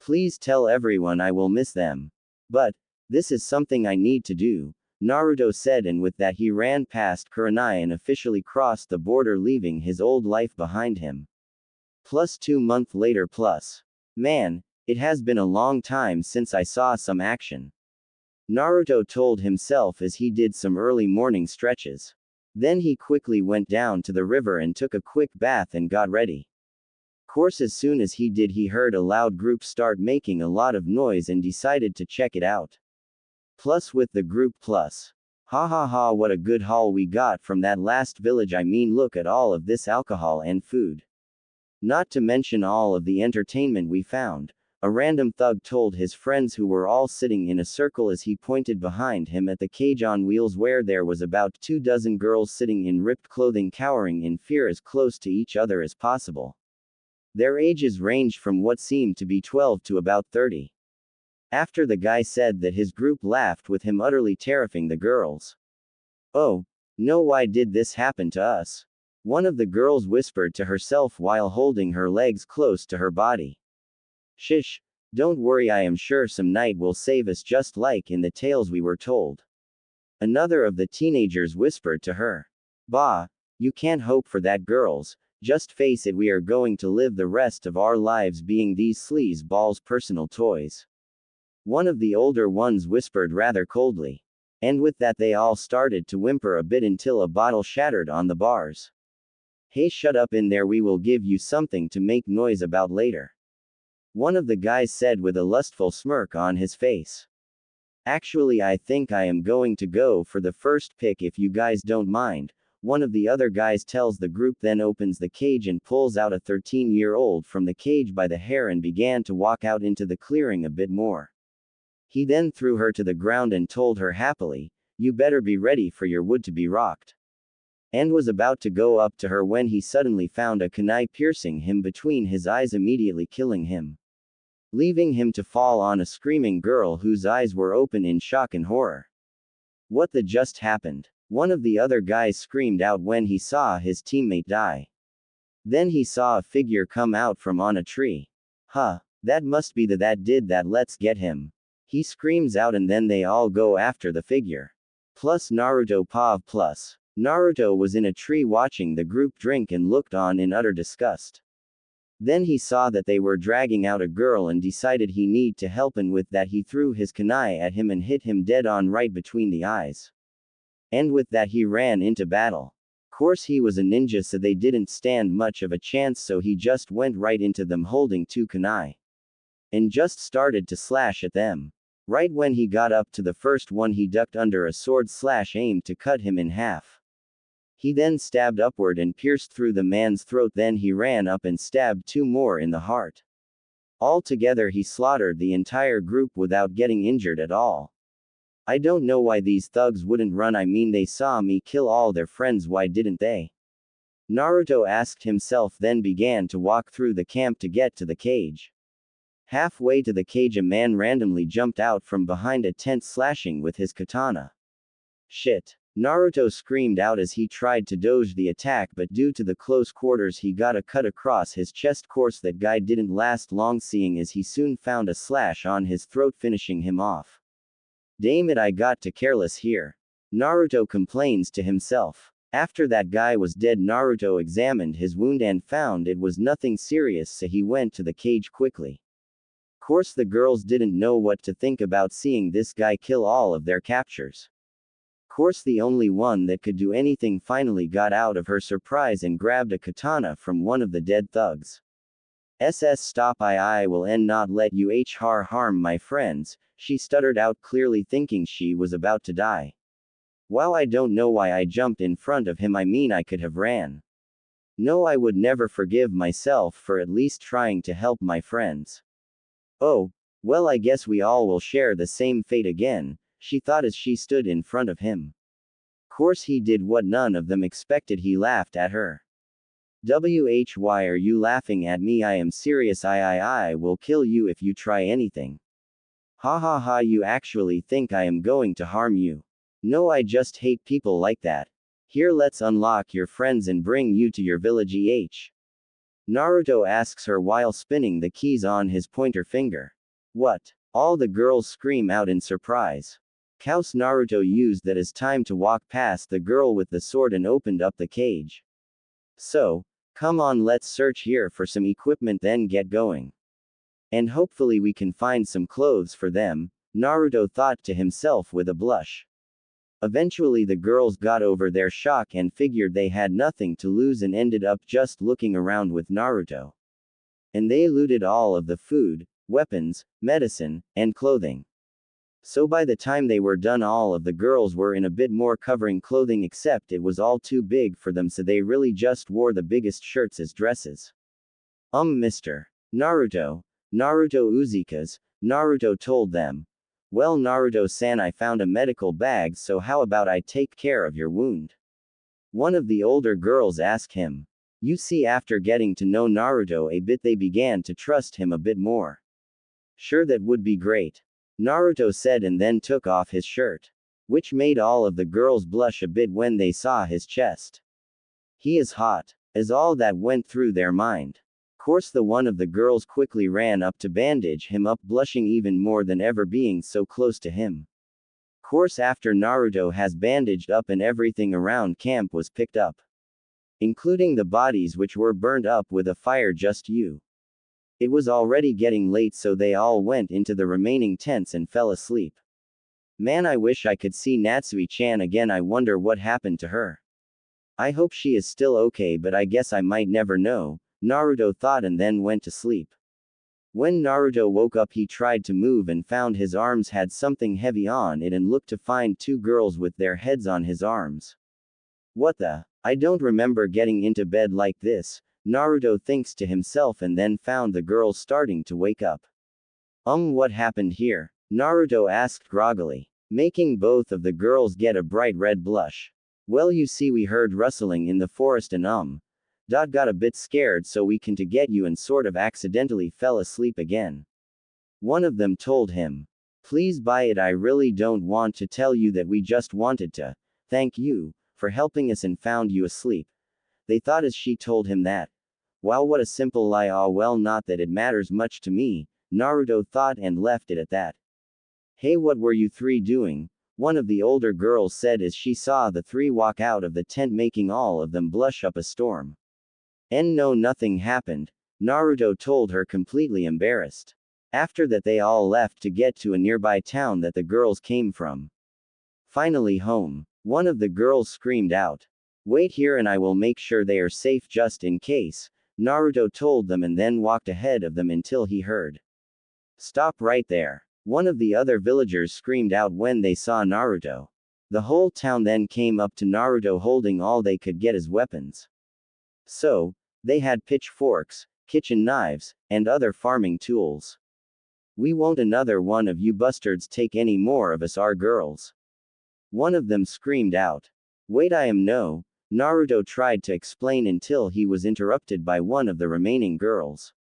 Speaker 1: Please tell everyone I will miss them. But, this is something I need to do, Naruto said, and with that he ran past Kurenai and officially crossed the border, leaving his old life behind him. Plus 2 months later. Man, it has been a long time since I saw some action. Naruto told himself as he did some early morning stretches. Then he quickly went down to the river and took a quick bath and got ready. Course, as soon as he did, he heard a loud group start making a lot of noise and decided to check it out. Plus with the group plus. Ha ha ha, what a good haul we got from that last village. I mean, look at all of this alcohol and food. Not to mention all of the entertainment we found. A random thug told his friends, who were all sitting in a circle, as he pointed behind him at the cage on wheels where there was about 24 girls sitting in ripped clothing, cowering in fear as close to each other as possible. Their ages ranged from what seemed to be 12 to about 30. After the guy said that, his group laughed with him, utterly terrifying the girls. Oh, no, why did this happen to us? One of the girls whispered to herself while holding her legs close to her body. Shish, don't worry, I am sure some knight will save us, just like in the tales we were told. Another of the teenagers whispered to her. Bah, you can't hope for that, girls, just face it, we are going to live the rest of our lives being these sleazeballs' personal toys. One of the older ones whispered rather coldly. And with that they all started to whimper a bit until a bottle shattered on the bars. Hey, shut up in there, we will give you something to make noise about later. One of the guys said with a lustful smirk on his face. Actually, I think I am going to go for the first pick if you guys don't mind, one of the other guys tells the group, then opens the cage and pulls out a 13-year-old from the cage by the hair and began to walk out into the clearing a bit more. He then threw her to the ground and told her happily, you better be ready for your wood to be rocked. And was about to go up to her when he suddenly found a kunai piercing him between his eyes, immediately killing him, leaving him to fall on a screaming girl whose eyes were open in shock and horror. What the just happened? One of the other guys screamed out when he saw his teammate die. Then he saw a figure come out from on a tree. Huh, that must be that did that, let's get him. He screams out, and then they all go after the figure. Plus Naruto Pav plus. Naruto was in a tree watching the group drink and looked on in utter disgust. Then he saw that they were dragging out a girl and decided he need to help, and with that he threw his kunai at him and hit him dead on right between the eyes. And with that he ran into battle. Course he was a ninja, so they didn't stand much of a chance, so he just went right into them holding 2 kunai. And just started to slash at them. Right when he got up to the first one, he ducked under a sword slash aimed to cut him in half. He then stabbed upward and pierced through the man's throat, then he ran up and stabbed 2 more in the heart. Altogether he slaughtered the entire group without getting injured at all. I don't know why these thugs wouldn't run, I mean they saw me kill all their friends, why didn't they? Naruto asked himself, then began to walk through the camp to get to the cage. Halfway to the cage, a man randomly jumped out from behind a tent, slashing with his katana. Shit! Naruto screamed out as he tried to dodge the attack, but due to the close quarters he got a cut across his chest. Course that guy didn't last long, seeing as he soon found a slash on his throat, finishing him off. Damn it, I got too careless here. Naruto complains to himself. After that guy was dead, Naruto examined his wound and found it was nothing serious, so he went to the cage quickly. Course the girls didn't know what to think about seeing this guy kill all of their captors. Course the only one that could do anything finally got out of her surprise and grabbed a katana from one of the dead thugs. Stop, I will not let you harm my friends, she stuttered out, clearly thinking she was about to die. Wow, I don't know why I jumped in front of him, I mean I could have ran. No, I would never forgive myself for at least trying to help my friends. Oh, well, I guess we all will share the same fate again, she thought as she stood in front of him. Course he did what none of them expected, he laughed at her. Why are you laughing at me? I am serious, I will kill you if you try anything. Ha ha ha, you actually think I am going to harm you? No, I just hate people like that. Here, let's unlock your friends and bring you to your village. Naruto asks her while spinning the keys on his pointer finger. What? All the girls scream out in surprise. Course Naruto used that as time to walk past the girl with the sword and opened up the cage. So, come on, let's search here for some equipment, then get going. And hopefully we can find some clothes for them, Naruto thought to himself with a blush. Eventually the girls got over their shock and figured they had nothing to lose and ended up just looking around with Naruto. And they looted all of the food, weapons, medicine, and clothing. So by the time they were done, all of the girls were in a bit more covering clothing, except it was all too big for them, so they really just wore the biggest shirts as dresses. Mr. Naruto Uzika's, Naruto told them. Well, Naruto-san, I found a medical bag, so how about I take care of your wound? One of the older girls asked him. You see, after getting to know Naruto a bit, they began to trust him a bit more. Sure, that would be great, Naruto said, and then took off his shirt, which made all of the girls blush a bit when they saw his chest. He is hot, as all that went through their mind. Course the one of the girls quickly ran up to bandage him up, blushing even more than ever being so close to him. Course after Naruto has bandaged up and everything around camp was picked up, including the bodies which were burned up with a fire. It was already getting late, so they all went into the remaining tents and fell asleep. Man, I wish I could see Natsui-chan again. I wonder what happened to her. I hope she is still okay, but I guess I might never know, Naruto thought, and then went to sleep. When Naruto woke up, he tried to move and found his arms had something heavy on it and looked to find two girls with their heads on his arms. What the? I don't remember getting into bed like this, Naruto thinks to himself, and then found the girls starting to wake up. What happened here? Naruto asked groggily, making both of the girls get a bright red blush. Well, you see, we heard rustling in the forest and got a bit scared, so we can to get you and sort of accidentally fell asleep again. One of them told him. Please buy it, I really don't want to tell you that, we just wanted to thank you for helping us and found you asleep. They thought as she told him that. Wow, what a simple lie. Well, not that it matters much to me, Naruto thought, and left it at that. Hey, what were you three doing? One of the older girls said as she saw the three walk out of the tent, making all of them blush up a storm. No, nothing happened, Naruto told her, completely embarrassed. After that they all left to get to a nearby town that the girls came from. Finally home, one of the girls screamed out. Wait here and I will make sure they are safe just in case, Naruto told them, and then walked ahead of them until he heard. Stop right there, one of the other villagers screamed out when they saw Naruto. The whole town then came up to Naruto holding all they could get as weapons. So, they had pitchforks, kitchen knives, and other farming tools. We won't another one of you bastards take any more of us, our girls. One of them screamed out. Wait, I am no, Naruto tried to explain until he was interrupted by one of the remaining girls.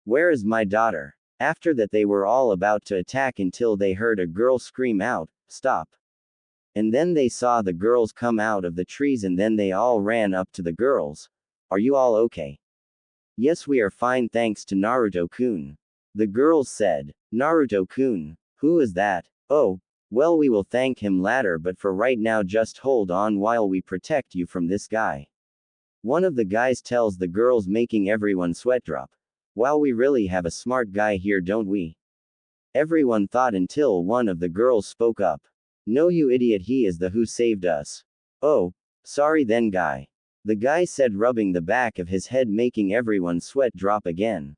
Speaker 1: Where is my daughter? After that they were all about to attack until they heard a girl scream out, "Stop." And then they saw the girls come out of the trees and then they all ran up to the girls. "Are you all okay?" "Yes, we are fine thanks to Naruto-kun." The girls said. "Naruto-kun? Who is that?" "Oh, well, we will thank him later, but for right now just hold on while we protect you from this guy." One of the guys tells the girls, making everyone sweat drop. "Wow, we really have a smart guy here, don't we?" Everyone thought until one of the girls spoke up. "No, you idiot, he is the who saved us." "Oh, sorry then, guy." The guy said, rubbing the back of his head, making everyone sweat drop again.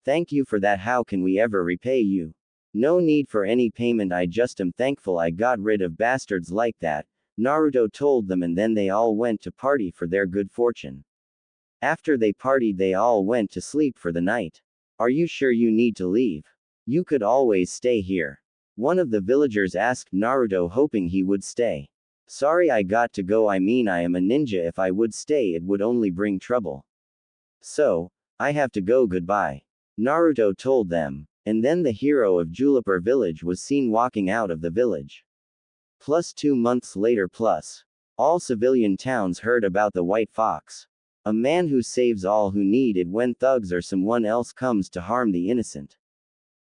Speaker 1: "Thank you for that. How can we ever repay you?" "No need for any payment, I just am thankful I got rid of bastards like that," Naruto told them, and then they all went to party for their good fortune. After they partied they all went to sleep for the night. "Are you sure you need to leave? You could always stay here." One of the villagers asked Naruto, hoping he would stay. "Sorry, I got to go. I mean, I am a ninja. If I would stay it would only bring trouble. So, I have to go, goodbye," Naruto told them. And then the hero of Juniper village was seen walking out of the village. Plus 2 months later. All civilian towns heard about the White Fox. A man who saves all who need it when thugs or someone else comes to harm the innocent.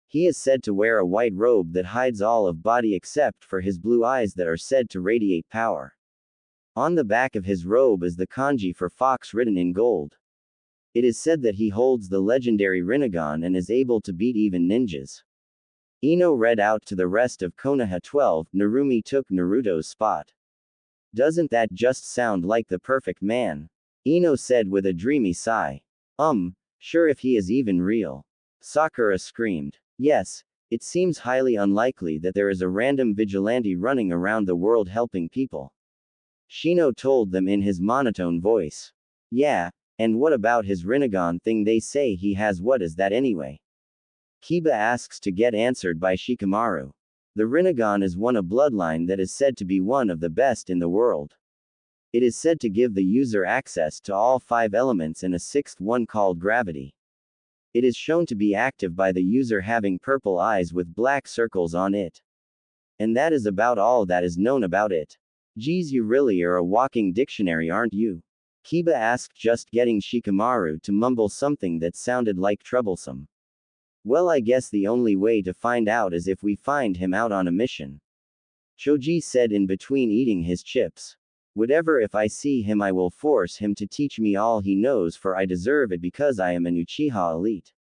Speaker 1: He is said to wear a white robe that hides all of body except for his blue eyes that are said to radiate power. On the back of his robe is the kanji for fox written in gold. It is said that he holds the legendary Rinnegan and is able to beat even ninjas. Ino read out to the rest of Konoha 12, Narumi took Naruto's spot. "Doesn't that just sound like the perfect man?" Ino said with a dreamy sigh. Sure, if he is even real." Sakura screamed. "Yes, it seems highly unlikely that there is a random vigilante running around the world helping people." Shino told them in his monotone voice. "Yeah, and what about his Rinnegan thing they say he has? What is that anyway?" Kiba asks to get answered by Shikamaru. The Rinnegan is a bloodline that is said to be one of the best in the world. It is said to give the user access to all 5 elements and a 6th one called gravity. It is shown to be active by the user having purple eyes with black circles on it. And that is about all that is known about it. "Geez, you really are a walking dictionary, aren't you?" Kiba asked, just getting Shikamaru to mumble something that sounded like troublesome. "Well, I guess the only way to find out is if we find him out on a mission," Choji said in between eating his chips. "Whatever, if I see him I will force him to teach me all he knows, for I deserve it because I am an Uchiha elite,"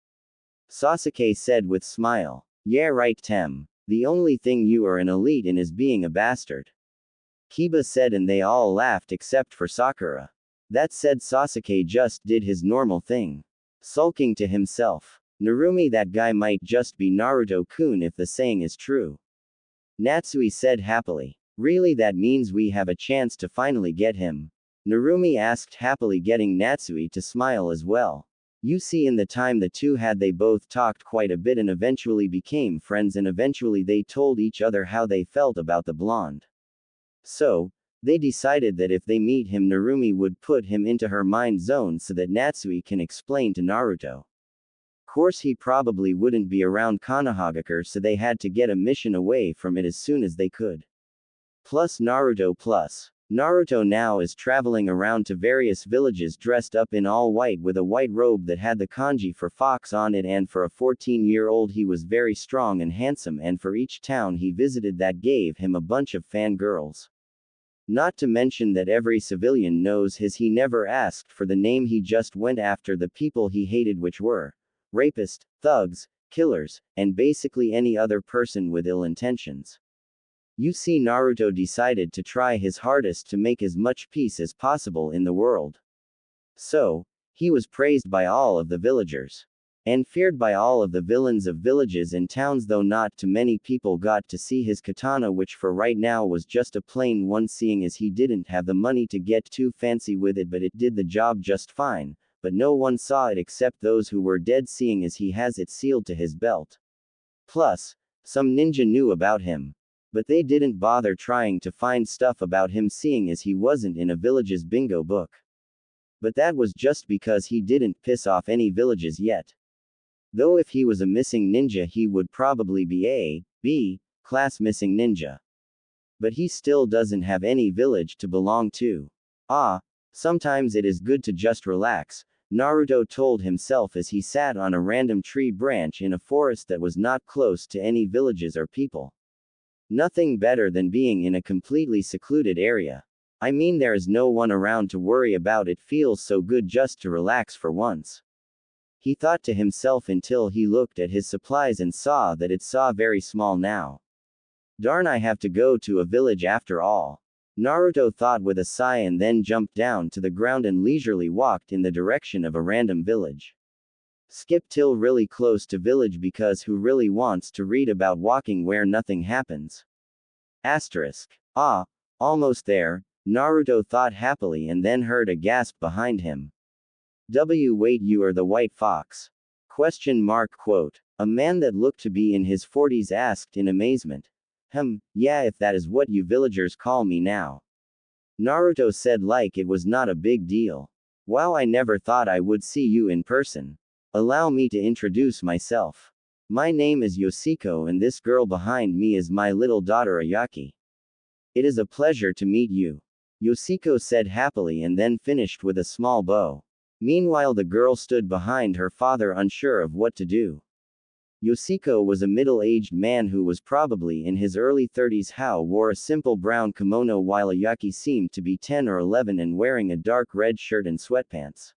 Speaker 1: Sasuke said with smile. "Yeah, right, Tem. The only thing you are an elite in is being a bastard," Kiba said, and they all laughed except for Sakura. That said, Sasuke just did his normal thing, sulking to himself. "Narumi, that guy might just be Naruto-kun if the saying is true," Natsui said happily. "Really, that means we have a chance to finally get him?" Narumi asked happily, getting Natsui to smile as well. "You see, in the time the two had, they both talked quite a bit and eventually became friends, and eventually they told each other how they felt about the blonde. So, they decided that if they meet him, Narumi would put him into her mind zone so that Natsui can explain to Naruto. Course, he probably wouldn't be around Konohagakure, so they had to get a mission away from it as soon as they could. Naruto now is traveling around to various villages dressed up in all white with a white robe that had the kanji for fox on it, and for a 14-year-old he was very strong and handsome, and for each town he visited that gave him a bunch of fangirls. Not to mention that every civilian knows he never asked for the name, he just went after the people he hated, which were rapists, thugs, killers, and basically any other person with ill intentions. You see, Naruto decided to try his hardest to make as much peace as possible in the world. So, he was praised by all of the villagers. And feared by all of the villains of villages and towns, though not too many people got to see his katana, which for right now was just a plain one, seeing as he didn't have the money to get too fancy with it, but it did the job just fine. But no one saw it except those who were dead, seeing as he has it sealed to his belt. Plus, some ninja knew about him. But they didn't bother trying to find stuff about him, seeing as he wasn't in a village's bingo book. But that was just because he didn't piss off any villages yet. Though if he was a missing ninja he would probably be a B class missing ninja. But he still doesn't have any village to belong to. Ah, sometimes it is good to just relax, Naruto told himself as he sat on a random tree branch in a forest that was not close to any villages or people. Nothing better than being in a completely secluded area. I mean, there is no one around to worry about. It feels so good just to relax for once. He thought to himself until he looked at his supplies and saw that it's very small now. Darn, I have to go to a village after all. Naruto thought with a sigh and then jumped down to the ground and leisurely walked in the direction of a random village. Skip till really close to village because who really wants to read about walking where nothing happens? Asterisk. Ah, almost there, Naruto thought happily and then heard a gasp behind him. Wait, you are the white fox? Question mark quote. A man that looked to be in his 40s asked in amazement. Yeah, if that is what you villagers call me now. Naruto said like it was not a big deal. Wow, I never thought I would see you in person. Allow me to introduce myself. My name is Yoshiko and this girl behind me is my little daughter Ayaki. It is a pleasure to meet you. Yoshiko said happily and then finished with a small bow. Meanwhile the girl stood behind her father unsure of what to do. Yoshiko was a middle-aged man who was probably in his early 30s who wore a simple brown kimono while Ayaki seemed to be 10 or 11 and wearing a dark red shirt and sweatpants.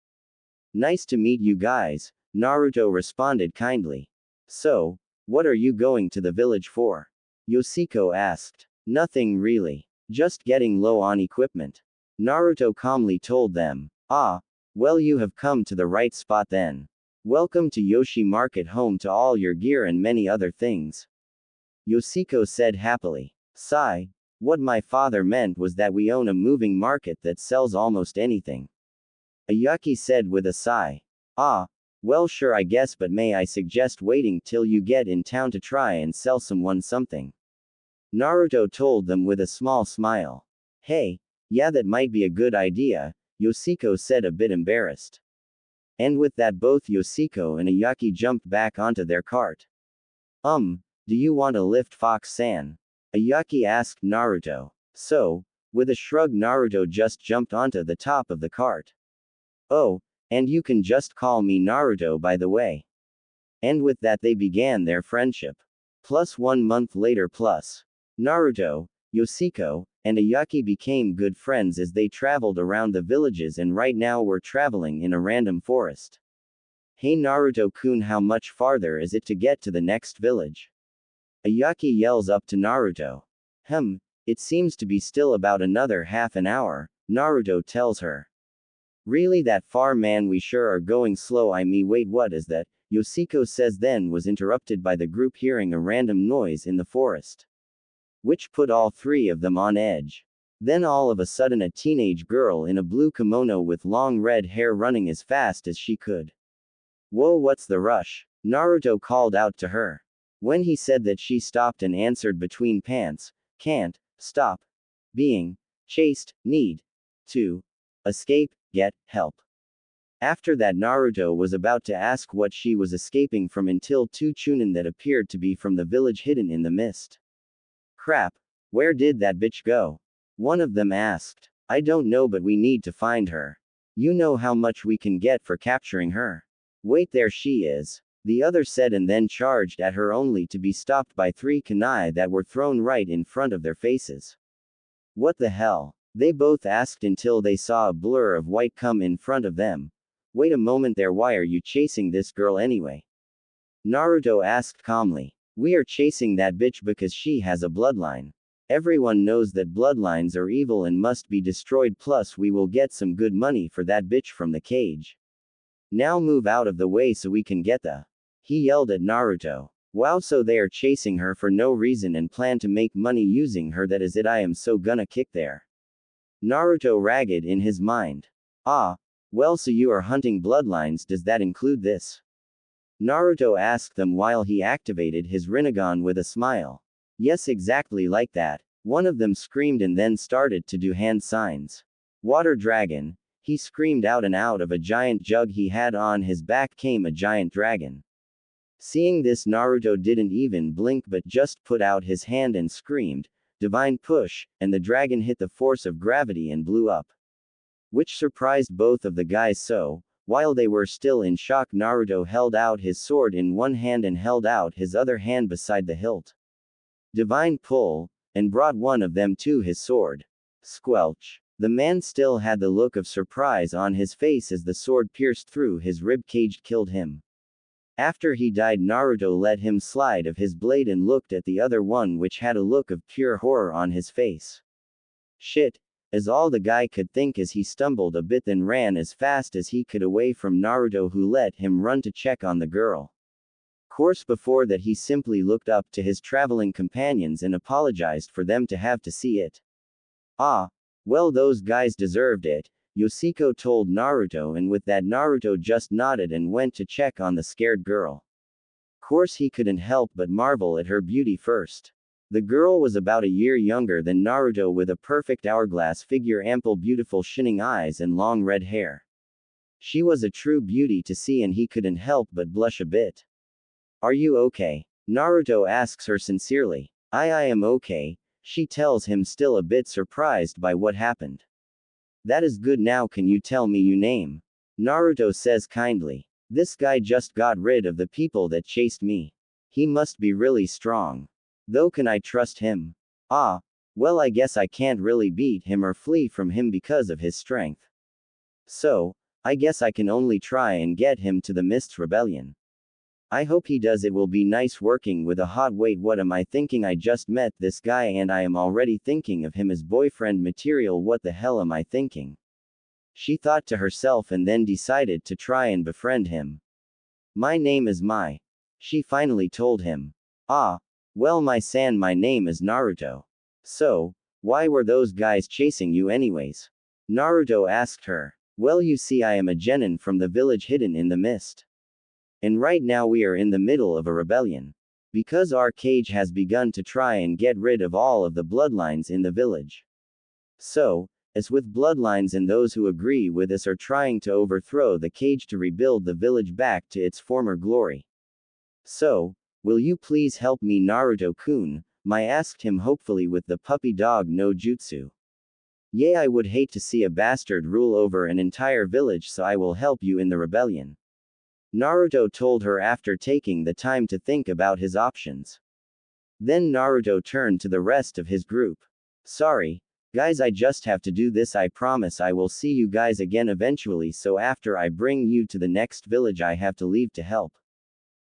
Speaker 1: Nice to meet you guys, Naruto responded kindly. So, what are you going to the village for? Yoshiko asked. Nothing really. Just getting low on equipment. Naruto calmly told them. Ah, well, you have come to the right spot then. Welcome to Yoshi Market, home to all your gear and many other things. Yoshiko said happily. Sigh. What my father meant was that we own a moving market that sells almost anything. Ayaki said with a sigh. Ah, well sure I guess, but may I suggest waiting till you get in town to try and sell someone something? Naruto told them with a small smile. Hey, yeah, that might be a good idea, Yoshiko said a bit embarrassed. And with that both Yoshiko and Ayaki jumped back onto their cart. Do you want a lift, Fox-san? Ayaki asked Naruto. So, with a shrug Naruto just jumped onto the top of the cart. Oh, and you can just call me Naruto by the way. And with that they began their friendship. Plus 1 month later Naruto, Yoshiko, and Ayaki became good friends as they traveled around the villages and right now we're traveling in a random forest. Hey Naruto-kun, how much farther is it to get to the next village? Ayaki yells up to Naruto. It seems to be still about another half an hour, Naruto tells her. Really that far, man? We sure are going slow. Wait, what is that? Yoshiko says, then was interrupted by the group hearing a random noise in the forest, which put all three of them on edge. Then all of a sudden a teenage girl in a blue kimono with long red hair running as fast as she could. Whoa, what's the rush? Naruto called out to her. When he said that, she stopped and answered between pants, can't stop being chased, need to escape, get help. After that Naruto was about to ask what she was escaping from until two chunin that appeared to be from the village hidden in the mist. Crap, where did that bitch go? One of them asked. I don't know, but we need to find her. You know how much we can get for capturing her. Wait, there she is, the other said, and then charged at her only to be stopped by 3 kunai that were thrown right in front of their faces. What the hell? They both asked until they saw a blur of white come in front of them. Wait a moment there, why are you chasing this girl anyway? Naruto asked calmly. We are chasing that bitch because she has a bloodline. Everyone knows that bloodlines are evil and must be destroyed, plus we will get some good money for that bitch from the cage. Now move out of the way so we can get the. He yelled at Naruto. Wow, so they are chasing her for no reason and plan to make money using her? That is it, I am so gonna kick their. Naruto ragged in his mind. Ah, well, so you are hunting bloodlines, does that include this? Naruto asked them while he activated his Rinnegan with a smile. Yes, exactly like that. One of them screamed and then started to do hand signs. Water dragon, he screamed out, and out of a giant jug he had on his back came a giant dragon. Seeing this, Naruto didn't even blink but just put out his hand and screamed, "Divine push," and the dragon hit the force of gravity and blew up. Which surprised both of the guys, so, while they were still in shock, Naruto held out his sword in one hand and held out his other hand beside the hilt. Divine pull, and brought one of them to his sword. Squelch. The man still had the look of surprise on his face as the sword pierced through his rib cage, killed him. After he died, Naruto let him slide of his blade and looked at the other one, which had a look of pure horror on his face. Shit, is all the guy could think as he stumbled a bit, then ran as fast as he could away from Naruto, who let him run to check on the girl. Course before that he simply looked up to his traveling companions and apologized for them to have to see it. Ah, well, those guys deserved it, Yoshiko told Naruto, and with that Naruto just nodded and went to check on the scared girl. Course he couldn't help but marvel at her beauty first. The girl was about a year younger than Naruto, with a perfect hourglass figure, ample beautiful shining eyes and long red hair. She was a true beauty to see and he couldn't help but blush a bit. "Are you okay?" Naruto asks her sincerely. I am okay," she tells him, still a bit surprised by what happened. "That is good. Now can you tell me your name?" Naruto says kindly. "This guy just got rid of the people that chased me. He must be really strong. Though can I trust him?" "Ah, well, I guess I can't really beat him or flee from him because of his strength. So, I guess I can only try and get him to the Mist's rebellion. I hope he does. It will be nice working with a hot." "Wait, what am I thinking? I just met this guy and I am already thinking of him as boyfriend material. What the hell am I thinking?" she thought to herself, and then decided to try and befriend him. "My name is Mai," she finally told him. "Ah, well, my name is Naruto. So, why were those guys chasing you anyways?" Naruto asked her. "Well, you see, I am a genin from the village hidden in the mist. And right now we are in the middle of a rebellion. Because our cage has begun to try and get rid of all of the bloodlines in the village. So, as with bloodlines, and those who agree with us are trying to overthrow the cage to rebuild the village back to its former glory. So, will you please help me, Naruto-kun?" Mai asked him hopefully with the puppy dog no jutsu. "Yeah, I would hate to see a bastard rule over an entire village, so I will help you in the rebellion," Naruto told her after taking the time to think about his options. Then Naruto turned to the rest of his group. "Sorry, guys, I just have to do this. I promise I will see you guys again eventually, so after I bring you to the next village I have to leave to help."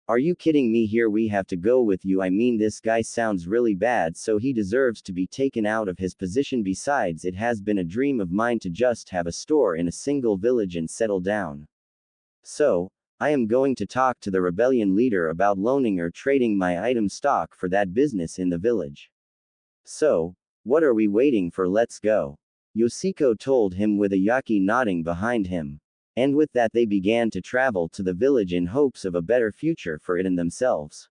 Speaker 1: "Are you kidding me? Here we have to go with you. I mean, this guy sounds really bad, so he deserves to be taken out of his position. Besides, it has been a dream of mine to just have a store in a single village and settle down. So, I am going to talk to the rebellion leader about loaning or trading my item stock for that business in the village. So, what are we waiting for? Let's go," Yoshiko told him with a Yaki nodding behind him. And with that they began to travel to the village in hopes of a better future for it and themselves.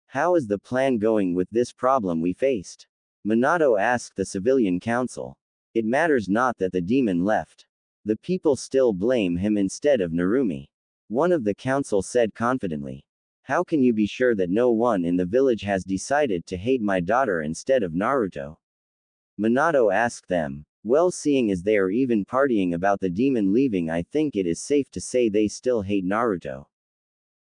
Speaker 1: "How is the plan going with this problem we faced?" Minato asked the civilian council. "It matters not that the demon left. The people still blame him instead of Narumi," one of the council said confidently. "How can you be sure that no one in the village has decided to hate my daughter instead of Naruto?" Minato asked them. "Well, seeing as they are even partying about the demon leaving, I think it is safe to say they still hate Naruto."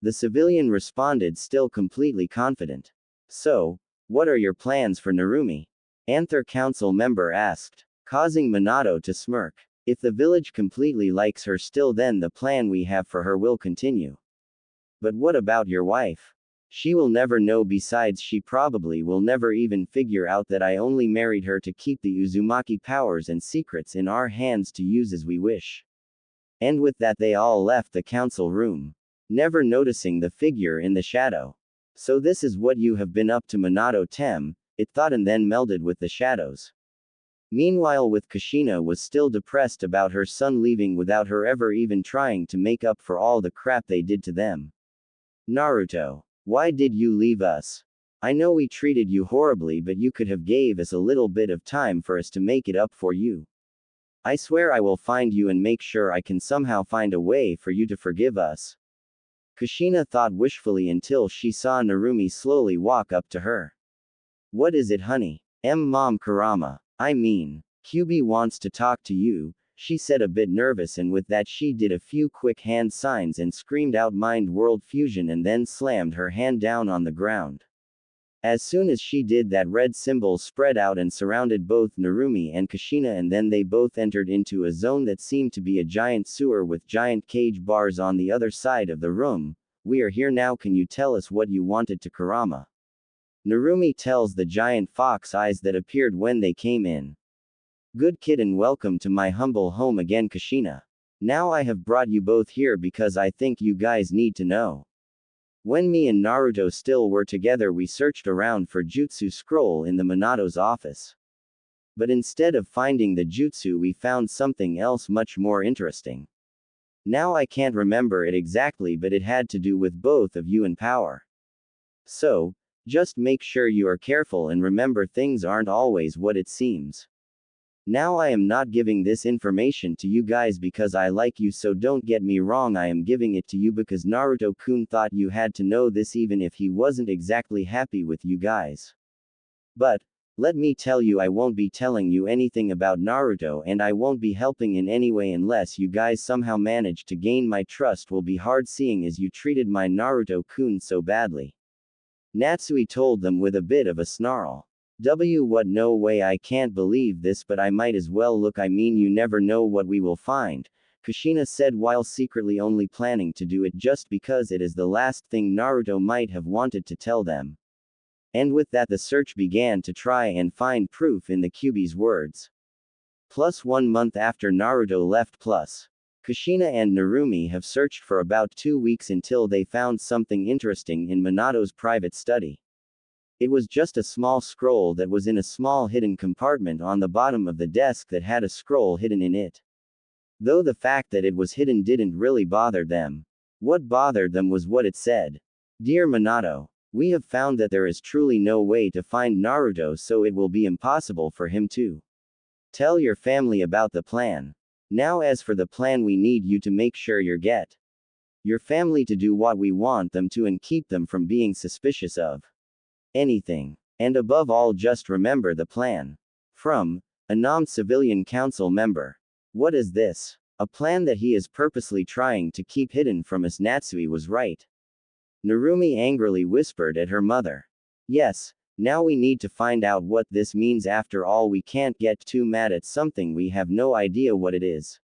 Speaker 1: The civilian responded, still completely confident. "So, what are your plans for Narumi?" Anther council member asked, causing Minato to smirk. "If the village completely likes her still, then the plan we have for her will continue. But what about your wife? She will never know. Besides, she probably will never even figure out that I only married her to keep the Uzumaki powers and secrets in our hands to use as we wish." And with that they all left the council room, never noticing the figure in the shadow. "So this is what you have been up to, Minato-tem," it thought, and then melded with the shadows. Meanwhile, with Kushina was still depressed about her son leaving without her ever even trying to make up for all the crap they did to them. "Naruto, why did you leave us? I know we treated you horribly, but you could have gave us a little bit of time for us to make it up for you. I swear I will find you and make sure I can somehow find a way for you to forgive us." Kushina thought wishfully until she saw Narumi slowly walk up to her. What is it, honey? Mom Kurama. I mean, QB wants to talk to you, she said a bit nervous, and with that she did a few quick hand signs and screamed out mind world fusion and then slammed her hand down on the ground. As soon as she did that, red symbols spread out and surrounded both Narumi and Kushina, and then they both entered into a zone that seemed to be a giant sewer with giant cage bars on the other side of the room. We are here now, can you tell us what you wanted to Kurama? Narumi tells the giant fox eyes that appeared when they came in. Good kid and welcome to my humble home again, Kushina. Now I have brought you both here because I think you guys need to know. When me and Naruto still were together, we searched around for Jutsu scroll in the Minato's office. But instead of finding the jutsu, we found something else much more interesting. Now I can't remember it exactly, but it had to do with both of you in power. So, just make sure you are careful and remember things aren't always what it seems. Now I am not giving this information to you guys because I like you, so don't get me wrong, I am giving it to you because Naruto-kun thought you had to know this even if he wasn't exactly happy with you guys. But, let me tell you, I won't be telling you anything about Naruto, and I won't be helping in any way unless you guys somehow manage to gain my trust. Will be hard seeing as you treated my Naruto-kun so badly. Natsui told them with a bit of a snarl. What, no way, I can't believe this, but I might as well look, I mean you never know what we will find, Kushina said while secretly only planning to do it just because it is the last thing Naruto might have wanted to tell them. And with that the search began to try and find proof in the QB's words. Plus 1 month after Naruto left, plus Kushina and Narumi have searched for about 2 weeks until they found something interesting in Minato's private study. It was just a small scroll that was in a small hidden compartment on the bottom of the desk that had a scroll hidden in it. Though the fact that it was hidden didn't really bother them. What bothered them was what it said. Dear Minato, we have found that there is truly no way to find Naruto, so it will be impossible for him to tell your family about the plan. Now as for the plan, we need you to make sure you get your family to do what we want them to and keep them from being suspicious of anything. And above all, just remember the plan. From a non-civilian council member. What is this? A plan that he is purposely trying to keep hidden from us? Natsui was right. Narumi angrily whispered at her mother. Yes, now we need to find out what this means. After all, we can't get too mad at something we have no idea what it is.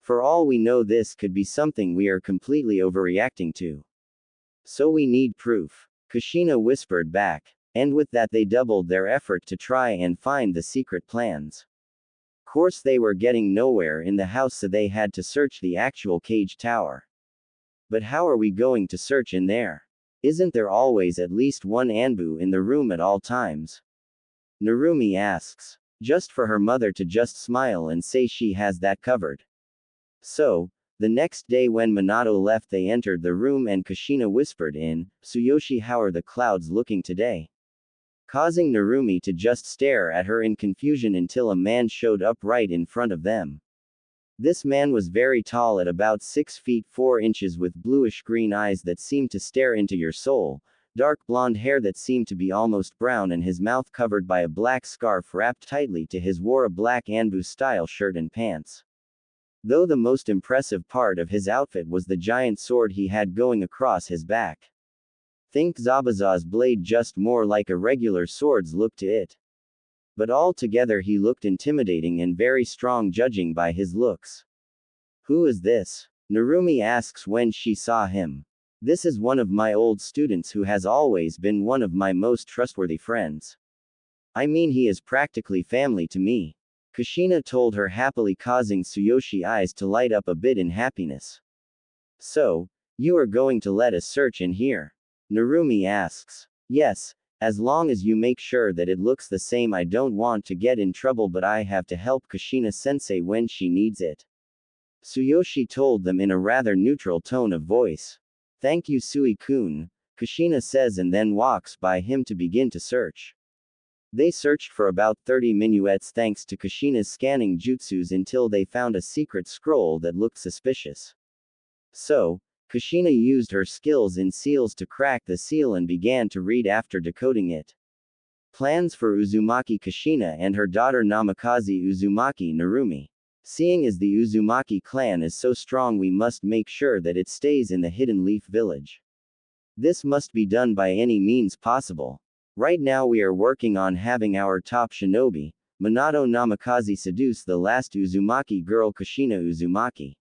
Speaker 1: For all we know, this could be something we are completely overreacting to. So we need proof. Kushina whispered back. And with that they doubled their effort to try and find the secret plans. Course they were getting nowhere in the house, so they had to search the actual cage tower. But how are we going to search in there? Isn't there always at least one Anbu in the room at all times? Narumi asks. Just for her mother to just smile and say she has that covered. So, the next day when Minato left, they entered the room and Kushina whispered in, Tsuyoshi, how are the clouds looking today? Causing Narumi to just stare at her in confusion until a man showed up right in front of them. This man was very tall, at about 6 feet 4 inches, with bluish-green eyes that seemed to stare into your soul, dark blonde hair that seemed to be almost brown, and his mouth covered by a black scarf wrapped tightly to his wore a black Anbu-style shirt and pants. Though the most impressive part of his outfit was the giant sword he had going across his back. Think Zabuza's blade, just more like a regular sword's look to it. But altogether he looked intimidating and very strong, judging by his looks. Who is this? Narumi asks when she saw him. This is one of my old students who has always been one of my most trustworthy friends. I mean, he is practically family to me. Kushina told her happily, causing Tsuyoshi eyes to light up a bit in happiness. So, you are going to let us search in here? Narumi asks. Yes, as long as you make sure that it looks the same. I don't want to get in trouble, but I have to help Kushina-sensei when she needs it. Tsuyoshi told them in a rather neutral tone of voice. Thank you, Sui-kun, Kushina says, and then walks by him to begin to search. They searched for about 30 minuets thanks to Kushina's scanning jutsus until they found a secret scroll that looked suspicious. So, Kushina used her skills in seals to crack the seal and began to read after decoding it. Plans for Uzumaki Kushina and her daughter Namikaze Uzumaki Narumi. Seeing as the Uzumaki clan is so strong, we must make sure that it stays in the Hidden Leaf Village. This must be done by any means possible. Right now we are working on having our top shinobi, Minato Namikaze, seduce the last Uzumaki girl Kushina Uzumaki.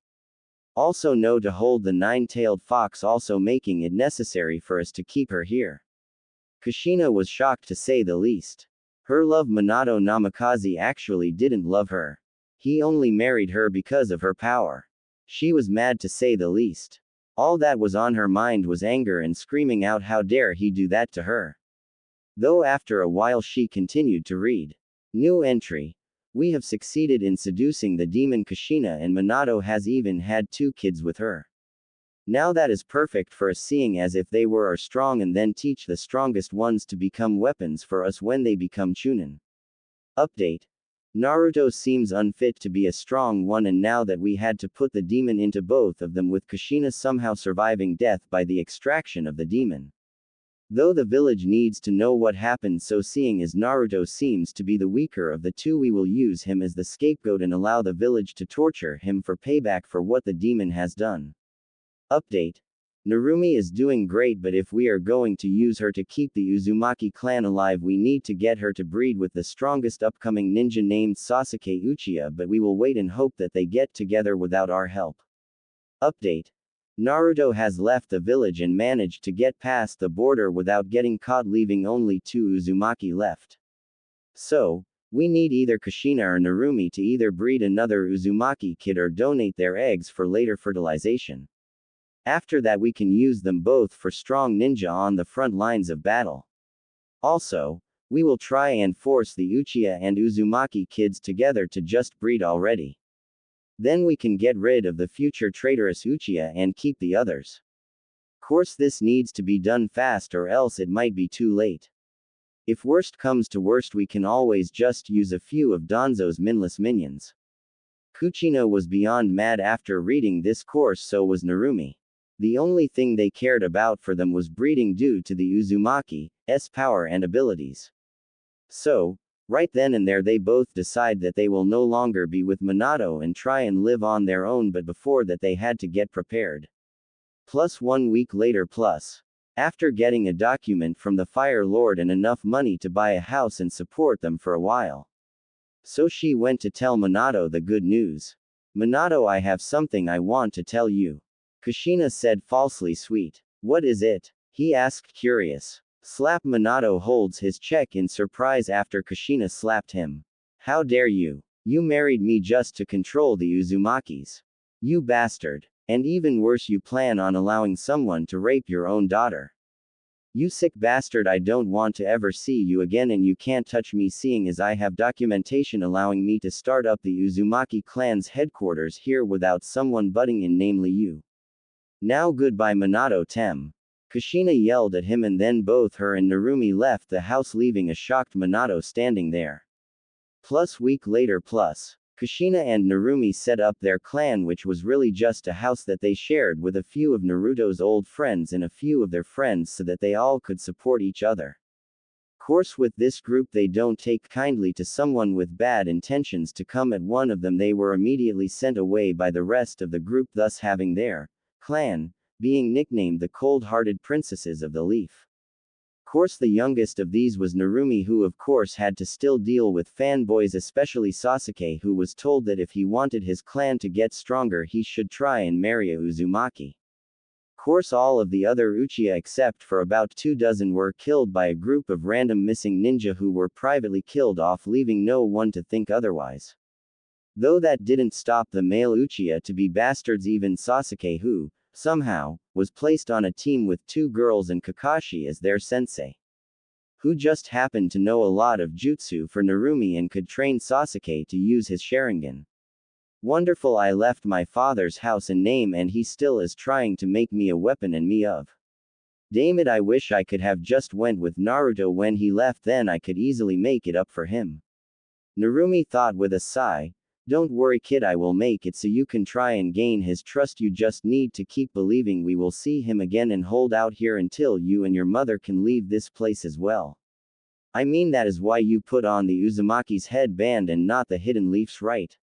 Speaker 1: Also know to hold the nine-tailed fox, also making it necessary for us to keep her here. Kushina was shocked to say the least. Her love Minato Namikaze actually didn't love her. He only married her because of her power. She was mad to say the least. All that was on her mind was anger and screaming out, how dare he do that to her. Though after a while she continued to read. New entry. We have succeeded in seducing the demon Kushina, and Minato has even had 2 kids with her. Now that is perfect for us, seeing as if they were strong, and then teach the strongest ones to become weapons for us when they become chunin. Update. Naruto seems unfit to be a strong one, and now that we had to put the demon into both of them, with Kushina somehow surviving death by the extraction of the demon. Though the village needs to know what happened, so seeing as Naruto seems to be the weaker of the 2, we will use him as the scapegoat and allow the village to torture him for payback for what the demon has done. Update. Narumi is doing great, but if we are going to use her to keep the Uzumaki clan alive, we need to get her to breed with the strongest upcoming ninja named Sasuke Uchiha, but we will wait and hope that they get together without our help. Update. Naruto has left the village and managed to get past the border without getting caught, leaving only 2 Uzumaki left. So, we need either Kushina or Narumi to either breed another Uzumaki kid or donate their eggs for later fertilization. After that we can use them both for strong ninja on the front lines of battle. Also, we will try and force the Uchiha and Uzumaki kids together to just breed already. Then we can get rid of the future traitorous Uchiha and keep the others. Course this needs to be done fast, or else it might be too late. If worst comes to worst, we can always just use a few of Danzo's mindless minions. Kuchino was beyond mad after reading this course, so was Narumi. The only thing they cared about for them was breeding due to the Uzumaki's power and abilities. So, right then and there they both decide that they will no longer be with Minato and try and live on their own, but before that they had to get prepared. Plus 1 week later. After getting a document from the Fire Lord and enough money to buy a house and support them for a while. So she went to tell Minato the good news. Minato, I have something I want to tell you. Kushina said falsely sweet. What is it? He asked curious. Slap. Minato holds his check in surprise after Kushina slapped him. How dare you? You married me just to control the Uzumakis. You bastard. And even worse, you plan on allowing someone to rape your own daughter. You sick bastard, I don't want to ever see you again, and you can't touch me, seeing as I have documentation allowing me to start up the Uzumaki clan's headquarters here without someone butting in, namely you. Now goodbye Minato Tem. Kushina yelled at him, and then both her and Narumi left the house, leaving a shocked Minato standing there. Plus week later. Kushina and Narumi set up their clan, which was really just a house that they shared with a few of Naruto's old friends and a few of their friends, so that they all could support each other. Course with this group they don't take kindly to someone with bad intentions to come at one of them. They were immediately sent away by the rest of the group, thus having their clan being nicknamed the cold-hearted princesses of the leaf. Course the youngest of these was Narumi, who of course had to still deal with fanboys, especially Sasuke, who was told that if he wanted his clan to get stronger he should try and marry a Uzumaki. Course all of the other Uchiha except for about 24 were killed by a group of random missing ninja who were privately killed off, leaving no one to think otherwise. Though that didn't stop the male Uchiha to be bastards, even Sasuke, who, somehow, was placed on a team with 2 girls and Kakashi as their sensei, who just happened to know a lot of jutsu for Narumi and could train Sasuke to use his Sharingan. Wonderful. I left my father's house and name, and he still is trying to make me a weapon and me of. Damn it, I wish I could have just went with Naruto when he left, then I could easily make it up for him. Narumi thought with a sigh. Don't worry kid, I will make it so you can try and gain his trust. You just need to keep believing we will see him again and hold out here until you and your mother can leave this place as well. I mean that is why you put on the Uzumaki's headband and not the hidden leafs, right?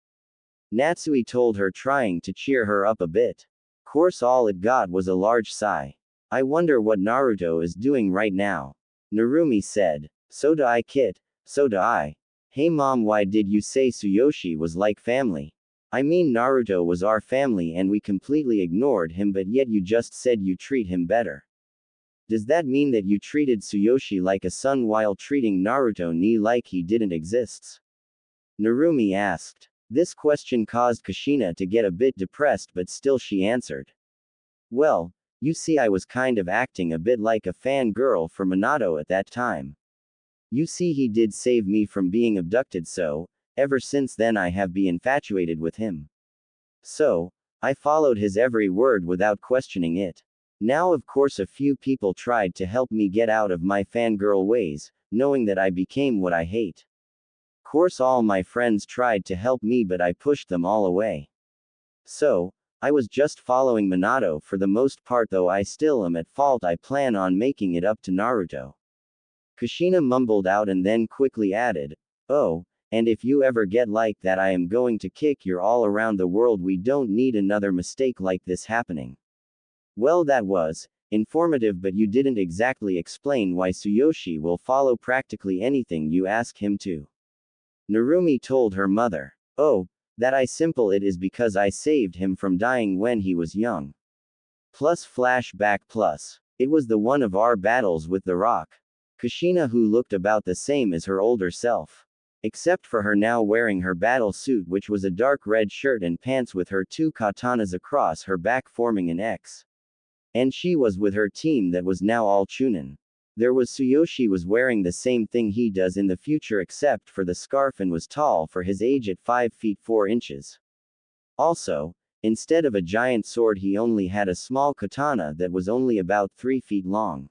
Speaker 1: Natsui told her, trying to cheer her up a bit. Course all it got was a large sigh. I wonder what Naruto is doing right now. Narumi said. So do I kid, so do I. Hey mom, why did you say Tsuyoshi was like family? I mean Naruto was our family and we completely ignored him, but yet you just said you treat him better. Does that mean that you treated Tsuyoshi like a son while treating Naruto ni like he didn't exist? Narumi asked. This question caused Kushina to get a bit depressed, but still she answered. Well, you see, I was kind of acting a bit like a fangirl for Minato at that time. You see, he did save me from being abducted, so, ever since then I have been infatuated with him. So, I followed his every word without questioning it. Now of course a few people tried to help me get out of my fangirl ways, knowing that I became what I hate. Course all my friends tried to help me, but I pushed them all away. So, I was just following Minato for the most part, though I still am at fault. I plan on making it up to Naruto. Kushina mumbled out and then quickly added, oh, and if you ever get like that, I am going to kick your all around the world. We don't need another mistake like this happening. Well, that was informative, but you didn't exactly explain why Tsuyoshi will follow practically anything you ask him to. Narumi told her mother. Oh, that I simple it is because I saved him from dying when he was young. Plus flashback plus. It was the one of our battles with the rock. Kushina, who looked about the same as her older self. Except for her now wearing her battle suit, which was a dark red shirt and pants with her two katanas across her back forming an X. And she was with her team that was now all Chunin. There was Tsuyoshi was wearing the same thing he does in the future except for the scarf, and was tall for his age at 5 feet 4 inches. Also, instead of a giant sword he only had a small katana that was only about 3 feet long.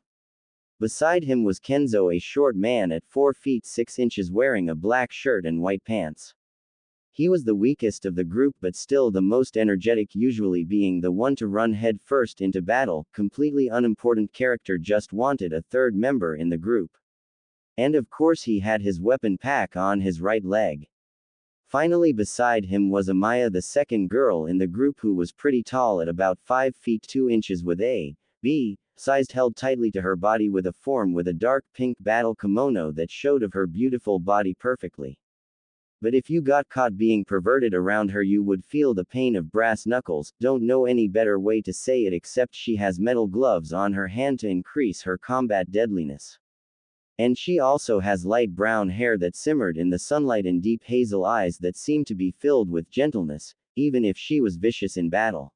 Speaker 1: Beside him was Kenzo, a short man at 4 feet 6 inches wearing a black shirt and white pants. He was the weakest of the group but still the most energetic, usually being the one to run head first into battle. Completely unimportant character, just wanted a third member in the group. And of course he had his weapon pack on his right leg. Finally beside him was Amaya, the second girl in the group, who was pretty tall at about 5 feet 2 inches with a B sized held tightly to her body with a form with a dark pink battle kimono that showed of her beautiful body perfectly. But if you got caught being perverted around her, you would feel the pain of brass knuckles. Don't know any better way to say it except she has metal gloves on her hand to increase her combat deadliness. And she also has light brown hair that simmered in the sunlight and deep hazel eyes that seemed to be filled with gentleness, even if she was vicious in battle.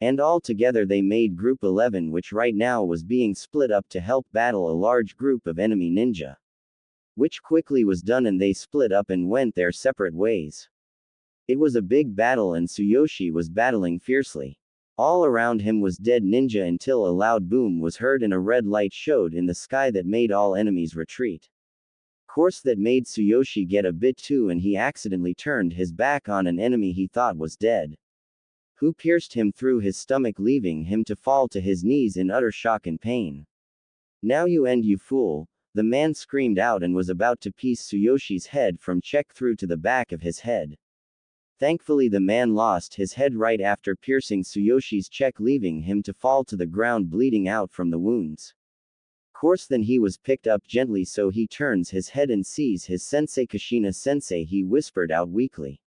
Speaker 1: And all together they made Group 11, which right now was being split up to help battle a large group of enemy ninja. Which quickly was done and they split up and went their separate ways. It was a big battle and Tsuyoshi was battling fiercely. All around him was dead ninja until a loud boom was heard and a red light showed in the sky that made all enemies retreat. Course that made Tsuyoshi get a bit too, and he accidentally turned his back on an enemy he thought was dead, who pierced him through his stomach, leaving him to fall to his knees in utter shock and pain. Now you end, you fool, the man screamed out and was about to piece Tsuyoshi's head from check through to the back of his head. Thankfully the man lost his head right after piercing Tsuyoshi's check, leaving him to fall to the ground bleeding out from the wounds. Course then he was picked up gently, so he turns his head and sees his sensei. Kushina sensei, he whispered out weakly.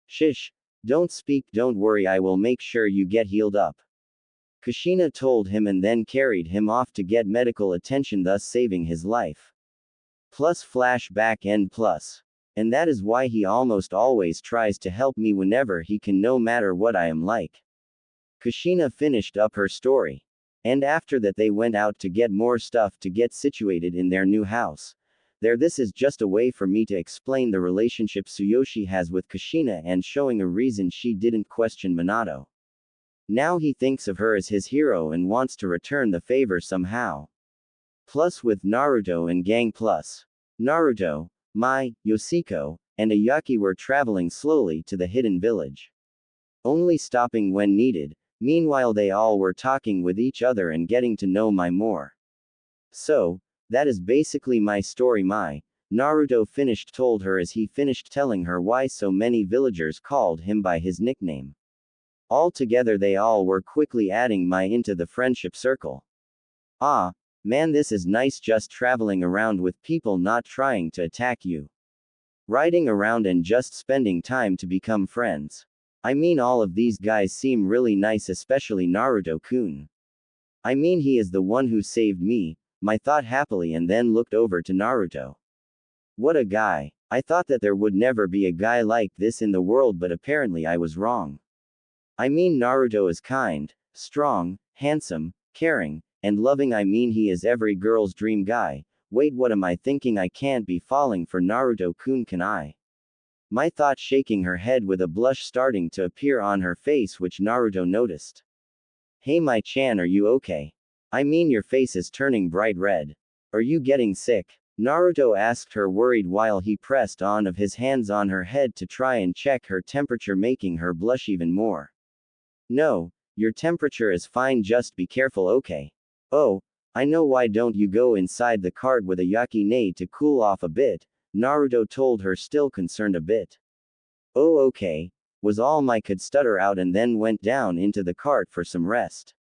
Speaker 1: Shish, don't speak, don't worry, I will make sure you get healed up. Kushina told him and then carried him off to get medical attention, thus saving his life. Plus flashback end plus. And that is why he almost always tries to help me whenever he can, no matter what I am like. Kushina finished up her story. And after that they went out to get more stuff to get situated in their new house. This is just a way for me to explain the relationship Tsuyoshi has with Kushina and showing a reason she didn't question Minato. Now he thinks of her as his hero and wants to return the favor somehow. Plus with Naruto and gang plus. Naruto, Mai, Yoshiko, and Ayaki were traveling slowly to the hidden village, only stopping when needed. Meanwhile, they all were talking with each other and getting to know Mai more. So, that is basically my story. Naruto finished told her as he finished telling her why so many villagers called him by his nickname. All together they all were quickly adding Mai into the friendship circle. Ah, man, this is nice, just traveling around with people not trying to attack you. Riding around and just spending time to become friends. I mean, all of these guys seem really nice, especially Naruto-kun. I mean, he is the one who saved me, Mai thought happily and then looked over to Naruto. What a guy. I thought that there would never be a guy like this in the world, but apparently I was wrong. I mean, Naruto is kind, strong, handsome, caring, and loving. I mean, he is every girl's dream guy. Wait, what am I thinking? I can't be falling for Naruto-kun, can I? Mai thought, shaking her head with a blush starting to appear on her face, which Naruto noticed. Hey Mai-chan, are you okay? I mean, your face is turning bright red. Are you getting sick? Naruto asked her, worried, while he pressed on of his hands on her head to try and check her temperature, making her blush even more. No, your temperature is fine, just be careful, okay? Oh, I know. Why don't you go inside the cart with Ayaki to cool off a bit? Naruto told her, still concerned a bit. Oh, okay, was all Mai could stutter out, and then went down into the cart for some rest.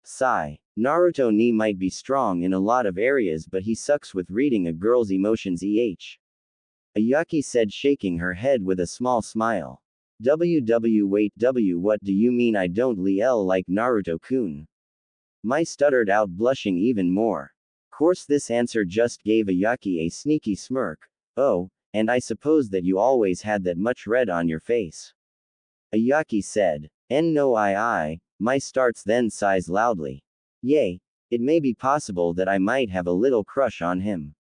Speaker 1: Sigh. Naruto might be strong in a lot of areas, but he sucks with reading a girl's emotions. Ayaki said, shaking her head with a small smile. Wait, what do you mean? I don't like Naruto-kun. Mai stuttered out, blushing even more. Course, this answer just gave Ayaki a sneaky smirk. Oh, and I suppose that you always had that much red on your face. Ayaki said. No, Mai starts, then sighs loudly. Yay, it may be possible that I might have a little crush on him.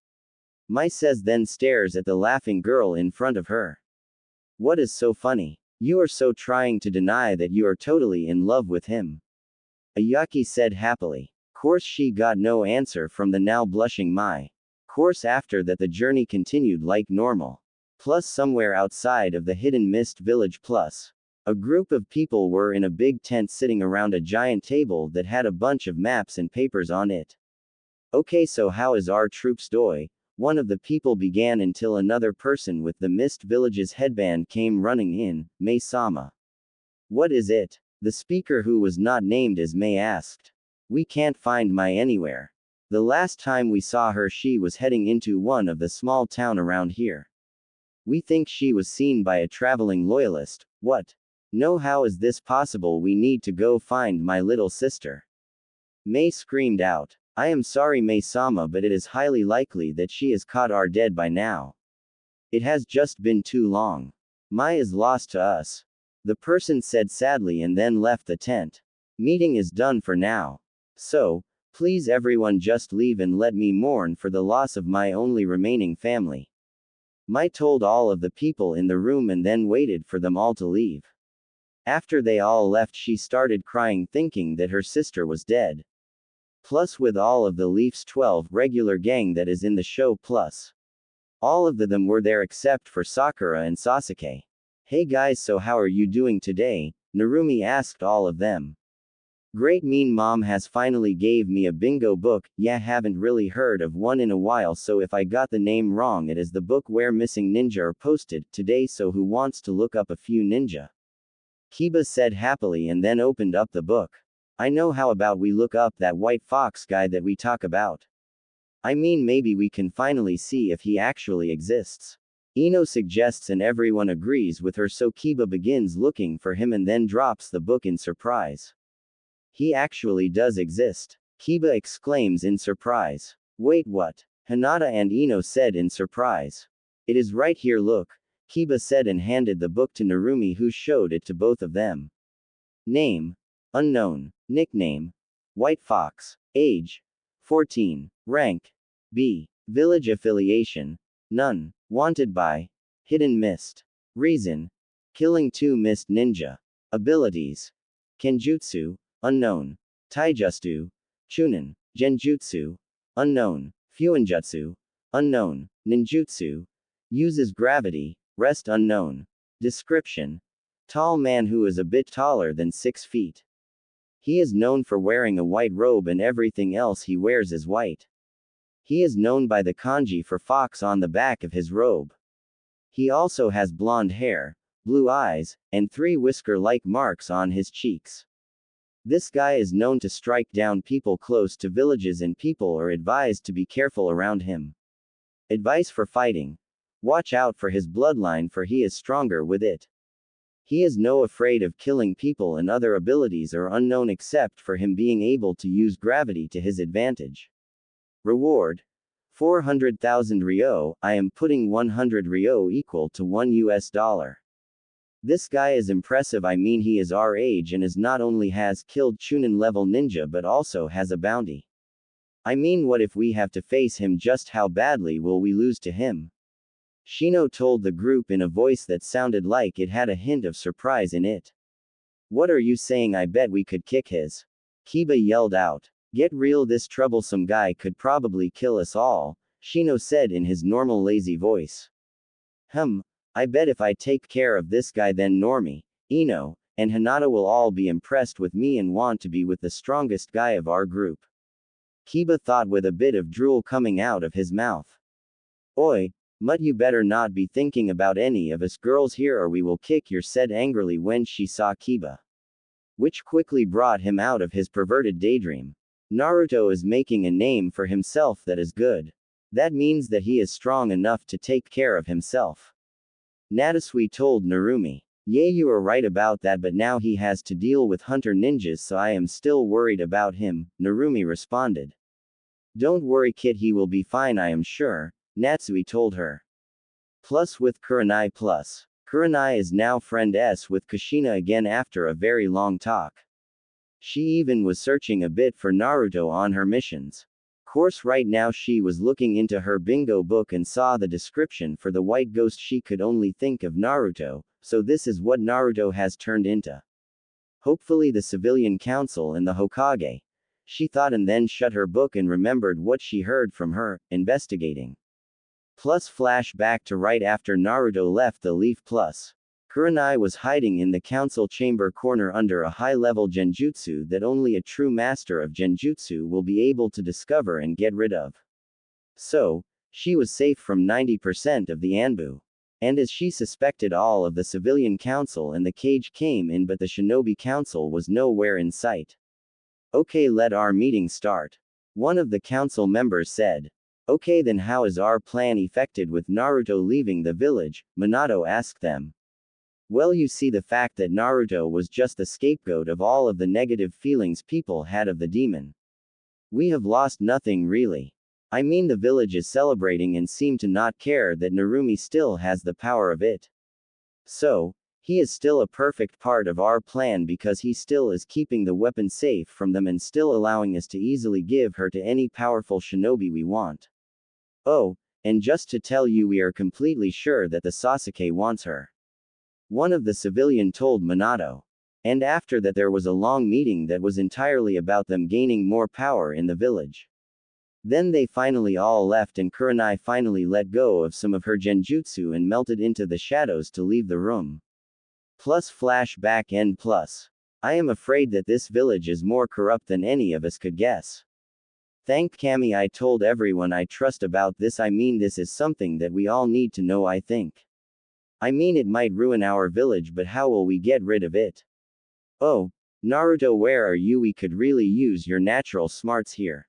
Speaker 1: Mai says, then stares at the laughing girl in front of her. What is so funny? You are so trying to deny that you are totally in love with him. Ayaki said happily. Course, she got no answer from the now blushing Mai. Course, after that the journey continued like normal. Plus, somewhere outside of the hidden mist village, a group of people were in a big tent sitting around a giant table that had a bunch of maps and papers on it. Okay, so how is our troops doing? One of the people began, until another person with the Mist Village's headband came running in. Mai-sama. What is it? The speaker, who was not named as Mai, asked. We can't find Mai anywhere. The last time we saw her, she was heading into one of the small town around here. We think she was seen by a traveling loyalist. What? No, how is this possible? We need to go find my little sister. Mai screamed out. I am sorry, Mai-sama, but it is highly likely that she is caught or dead by now. It has just been too long. Mai is lost to us. The person said sadly, and then left the tent. Meeting is done for now. So, please everyone, just leave and let me mourn for the loss of my only remaining family. Mai told all of the people in the room and then waited for them all to leave. After they all left, she started crying, thinking that her sister was dead. Plus, with all of the Leaf's 12 regular gang that is in the show, plus all of them were there except for Sakura and Sasuke. Hey guys, so how are you doing today? Narumi asked all of them. Great, mean mom has finally gave me a bingo book. Yeah, haven't really heard of one in a while, so if I got the name wrong, it is the book where missing ninja are posted today, so who wants to look up a few ninja? Kiba said happily and then opened up the book. I know, how about we look up that white fox guy that we talk about? I mean, maybe we can finally see if he actually exists. Ino suggests and everyone agrees with her, so Kiba begins looking for him and then drops the book in surprise. He actually does exist. Kiba exclaims in surprise. Wait, what? Hinata and Ino said in surprise. It is right here, look, Kiba said and handed the book to Narumi, who showed it to both of them. Name: unknown. Nickname: White Fox. Age: 14. Rank: B. Village affiliation: none. Wanted by Hidden Mist. Reason: killing 2 mist ninja. Abilities: Kenjutsu: unknown. Taijutsu: Chunin. Genjutsu: unknown. Fuinjutsu: unknown. Ninjutsu: uses gravity. Rest unknown. Description: tall man who is a bit taller than 6 feet. He is known for wearing a white robe and everything else he wears is white. He is known by the kanji for fox on the back of his robe. He also has blonde hair, blue eyes, and 3 whisker-like marks on his cheeks. This guy is known to strike down people close to villages and people are advised to be careful around him. Advice for fighting: watch out for his bloodline for he is stronger with it. He is no afraid of killing people and other abilities are unknown except for him being able to use gravity to his advantage. Reward: 400,000 Ryo. I am putting 100 Ryo equal to $1. This guy is impressive. I mean he is our age and is not only has killed Chunin level ninja but also has a bounty. I mean what if we have to face him, just how badly will we lose to him? Shino told the group in a voice that sounded like it had a hint of surprise in it. What are you saying? I bet we could kick his. Kiba yelled out. Get real, this troublesome guy could probably kill us all, Shino said in his normal lazy voice. I bet if I take care of this guy then Normie, Ino, and Hinata will all be impressed with me and want to be with the strongest guy of our group. Kiba thought with a bit of drool coming out of his mouth. Oi, Mutt, you better not be thinking about any of us girls here or we will kick your, said angrily when she saw Kiba. Which quickly brought him out of his perverted daydream. Naruto is making a name for himself that is good. That means that he is strong enough to take care of himself. Natsui told Narumi. Yeah, you are right about that, but now he has to deal with hunter ninjas, so I am still worried about him, Narumi responded. Don't worry kid, he will be fine I am sure, Natsui told her. Plus with Kurenai plus. Kurenai is now friend S with Kushina again after a very long talk. She even was searching a bit for Naruto on her missions. Course right now she was looking into her bingo book and saw the description for the white ghost. She could only think of Naruto, so this is what Naruto has turned into. Hopefully the civilian council and the Hokage. She thought and then shut her book and remembered what she heard from her, investigating. Plus flashback to right after Naruto left the Leaf Plus. Kurenai was hiding in the council chamber corner under a high-level genjutsu that only a true master of genjutsu will be able to discover and get rid of. So, she was safe from 90% of the Anbu. And as she suspected, all of the civilian council and the cage came in, but the shinobi council was nowhere in sight. Okay, let our meeting start. One of the council members said. Okay, then how is our plan effected with Naruto leaving the village? Minato asked them. Well, you see, the fact that Naruto was just the scapegoat of all of the negative feelings people had of the demon. We have lost nothing really. I mean, the village is celebrating and seem to not care that Narumi still has the power of it. So, he is still a perfect part of our plan because he still is keeping the weapon safe from them and still allowing us to easily give her to any powerful shinobi we want. Oh, and just to tell you, we are completely sure that the Sasuke wants her. One of the civilian told Minato. And after that there was a long meeting that was entirely about them gaining more power in the village. Then they finally all left and Kurenai finally let go of some of her genjutsu and melted into the shadows to leave the room. Plus flashback end plus. I am afraid that this village is more corrupt than any of us could guess. Thank Kami, I told everyone I trust about this. I mean, this is something that we all need to know, I think. I mean, it might ruin our village, but how will we get rid of it? Oh, Naruto, where are you? We could really use your natural smarts here.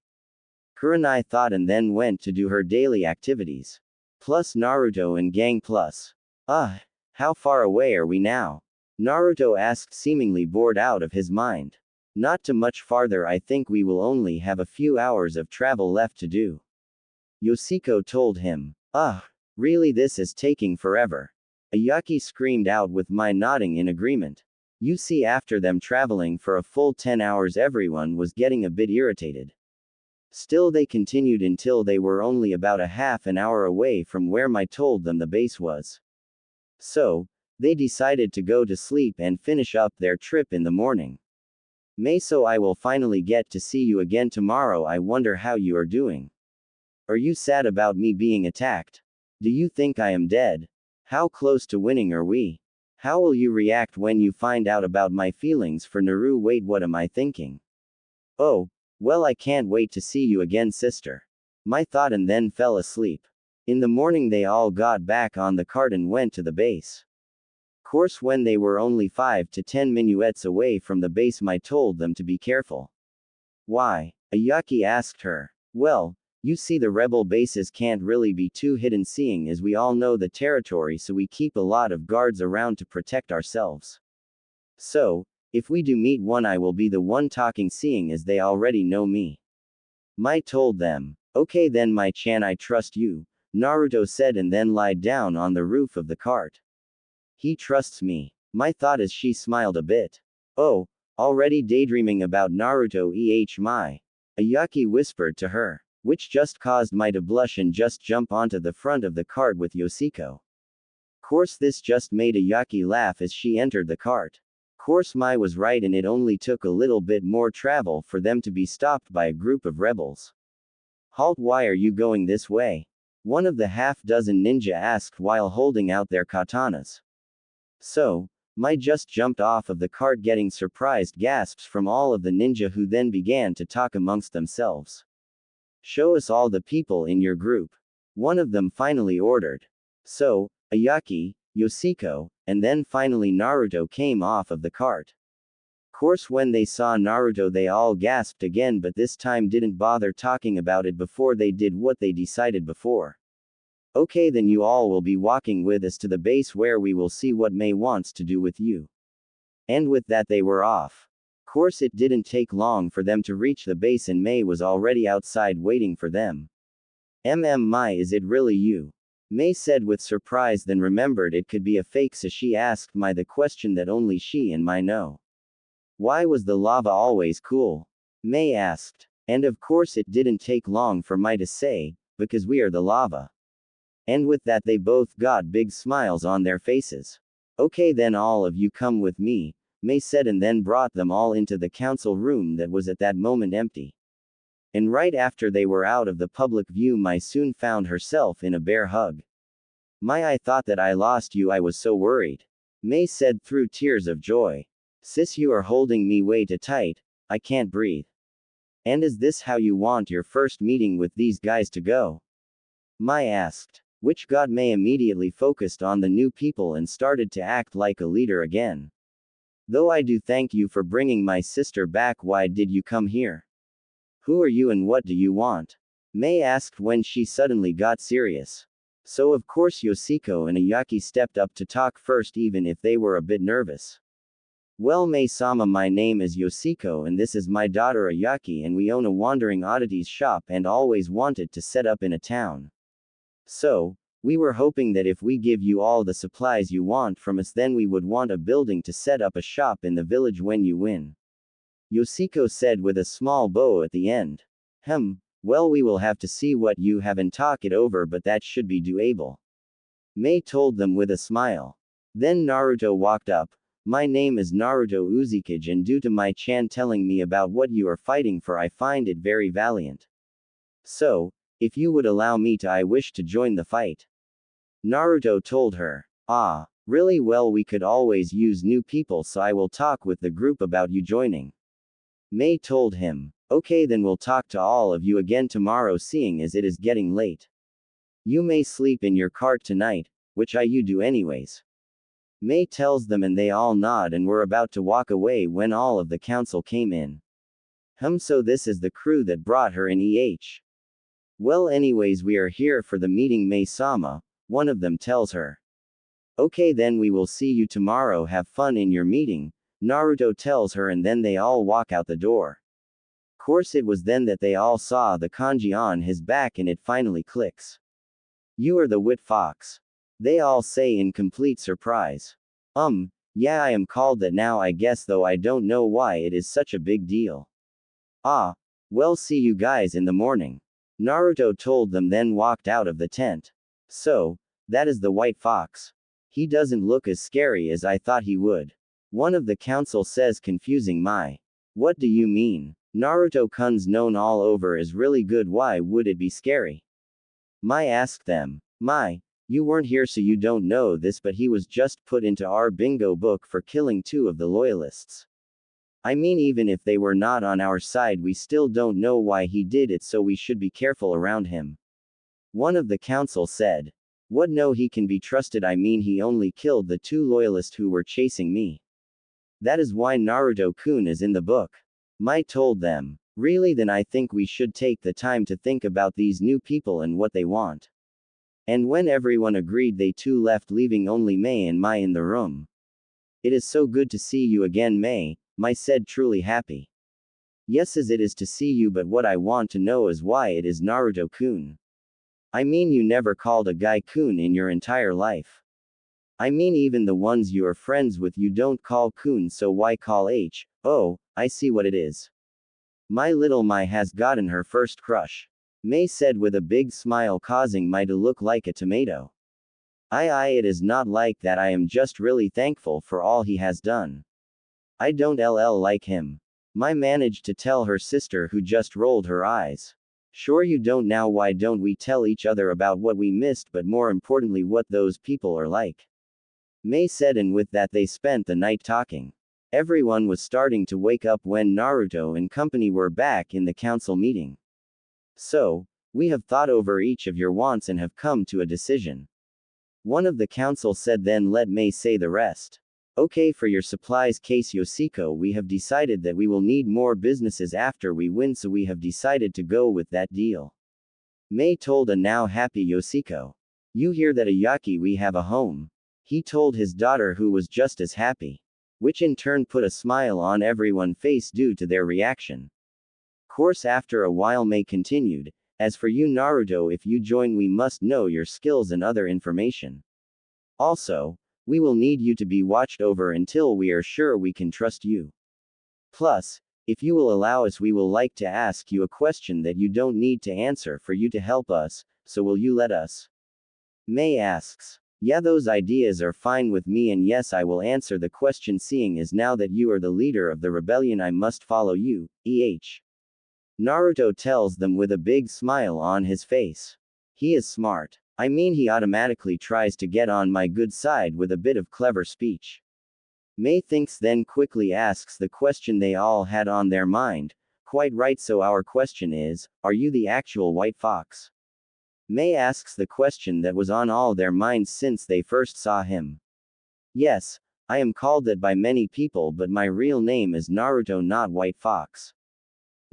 Speaker 1: Kurenai thought and then went to do her daily activities. Plus Naruto and gang plus. How far away are we now? Naruto asked, seemingly bored out of his mind. Not too much farther, I think we will only have a few hours of travel left to do. Yoshiko told him. Really, this is taking forever. Ayaki screamed out with my nodding in agreement. You see, after them traveling for a full 10 hours everyone was getting a bit irritated. Still they continued until they were only about a half an hour away from where I told them the base was. So, they decided to go to sleep and finish up their trip in the morning. So I will finally get to see you again tomorrow. I wonder how you are doing. Are you sad about me being attacked? Do you think I am dead? How close to winning are we? How will you react when you find out about my feelings for Naru? Wait, what am I thinking? Oh, well, I can't wait to see you again, sister. My thought, and then fell asleep. In the morning, they all got back on the cart and went to the base. Course, when they were only 5 to 10 minuets away from the base, Mai told them to be careful. Why? Ayaki asked her. Well, you see, the rebel bases can't really be too hidden, seeing as we all know the territory, so we keep a lot of guards around to protect ourselves. So, if we do meet one, I will be the one talking, seeing as they already know me. Mai told them. Okay then, Mai-chan, I trust you, Naruto said, and then lied down on the roof of the cart. He trusts me. Mai thought as she smiled a bit. Oh, already daydreaming about Naruto Mai, Ayaki whispered to her, which just caused Mai to blush and just jump onto the front of the cart with Yoshiko. Course, this just made Ayaki laugh as she entered the cart. Course, Mai was right, and it only took a little bit more travel for them to be stopped by a group of rebels. Halt, why are you going this way? One of the half-dozen ninja asked while holding out their katanas. So, Mai just jumped off of the cart, getting surprised gasps from all of the ninja, who then began to talk amongst themselves. Show us all the people in your group. One of them finally ordered. So, Ayaki, Yoshiko, and then finally Naruto came off of the cart. Course, when they saw Naruto, they all gasped again, but this time didn't bother talking about it before they did what they decided before. Okay, then you all will be walking with us to the base, where we will see what Mai wants to do with you. And with that, they were off. Course, it didn't take long for them to reach the base, and Mai was already outside waiting for them. Mai, is it really you? Mai said with surprise, then remembered it could be a fake, so she asked Mai the question that only she and Mai know. Why was the lava always cool? Mai asked. And of course it didn't take long for Mai to say, because we are the lava. And with that, they both got big smiles on their faces. Okay, then all of you come with me, Mai said, and then brought them all into the council room that was at that moment empty. And right after they were out of the public view, Mai soon found herself in a bear hug. Mai, I thought that I lost you, I was so worried. Mai said through tears of joy. Sis, you are holding me way too tight, I can't breathe. And is this how you want your first meeting with these guys to go? Mai asked. Which got Mai immediately focused on the new people and started to act like a leader again. Though I do thank you for bringing my sister back, why did you come here? Who are you and what do you want? Mai asked when she suddenly got serious. So of course Yoshiko and Ayaki stepped up to talk first, even if they were a bit nervous. Well, Mai-sama, my name is Yoshiko and this is my daughter Ayaki, and we own a wandering oddities shop and always wanted to set up in a town. So, we were hoping that if we give you all the supplies you want from us, then we would want a building to set up a shop in the village when you win. Yoshiko said with a small bow at the end. Well, we will have to see what you have and talk it over, but that should be doable. Mai told them with a smile. Then Naruto walked up. My name is Naruto Uzukage, and due to Mai-chan telling me about what you are fighting for, I find it very valiant. So, if you would allow me to, I wish to join the fight. Naruto told her. Ah, really? Well, we could always use new people, so I will talk with the group about you joining. Mai told him. Okay, then we'll talk to all of you again tomorrow, seeing as it is getting late. You may sleep in your cart tonight, which you do anyways. Mai tells them, and they all nod and were about to walk away when all of the council came in. So this is the crew that brought her in Well, anyways, we are here for the meeting, Mai-sama, one of them tells her. Okay, then we will see you tomorrow, have fun in your meeting, Naruto tells her, and then they all walk out the door. Course, it was then that they all saw the kanji on his back, and it finally clicks. You are the wit fox. They all say in complete surprise. Yeah, I am called that now, I guess, though I don't know why it is such a big deal. Ah, well, see you guys in the morning. Naruto told them, then walked out of the tent. So, that is the white fox. He doesn't look as scary as I thought he would. One of the council says, confusing Mai. What do you mean? Naruto-kun's known all over as really good, why would it be scary? Mai asked them. Mai, You weren't here so you don't know this, but he was just put into our bingo book for killing 2 of the loyalists. I mean, even if they were not on our side, we still don't know why he did it, so we should be careful around him. One of the council said. What? No, he can be trusted. I mean, he only killed the 2 loyalists who were chasing me. That is why Naruto-kun is in the book. Mai told them. Really? Then I think we should take the time to think about these new people and what they want. And when everyone agreed, they too left, leaving only Mai and Mai in the room. It is so good to see you again, Mai said, truly happy. Yes, as it is to see you, but what I want to know is why it is Naruto-kun. I mean, you never called a guy kun in your entire life. I mean, even the ones you are friends with you don't call kun, so why call H? Oh, I see what it is. My little Mai has gotten her first crush. Mai said with a big smile, causing Mai to look like a tomato. It is not like that. I am just really thankful for all he has done. I don't like him. Mai managed to tell her sister, who just rolled her eyes. Sure you don't. Now why don't we tell each other about what we missed, but more importantly what those people are like? Mai said, and with that they spent the night talking. Everyone was starting to wake up when Naruto and company were back in the council meeting. So, we have thought over each of your wants and have come to a decision. One of the council said, then let Mai say the rest. Okay, for your supplies case, Yoshiko, we have decided that we will need more businesses after we win, so we have decided to go with that deal. Mai told a now happy Yoshiko. You hear that, Ayaki? We have a home. He told his daughter, who was just as happy. Which in turn put a smile on everyone's face due to their reaction. Course after a while Mai continued, as for you Naruto, if you join we must know your skills and other information. Also, we will need you to be watched over until we are sure we can trust you. Plus, if you will allow us, we will like to ask you a question that you don't need to answer for you to help us, so will you let us? Mai asks. Yeah, those ideas are fine with me, and yes, I will answer the question, seeing as now that you are the leader of the rebellion I must follow you, Naruto tells them with a big smile on his face. He is smart. I mean, he automatically tries to get on my good side with a bit of clever speech. Mai thinks, then quickly asks the question they all had on their mind. Quite right, so our question is, are you the actual White Fox? Mai asks the question that was on all their minds since they first saw him. Yes, I am called that by many people, but my real name is Naruto, not White Fox.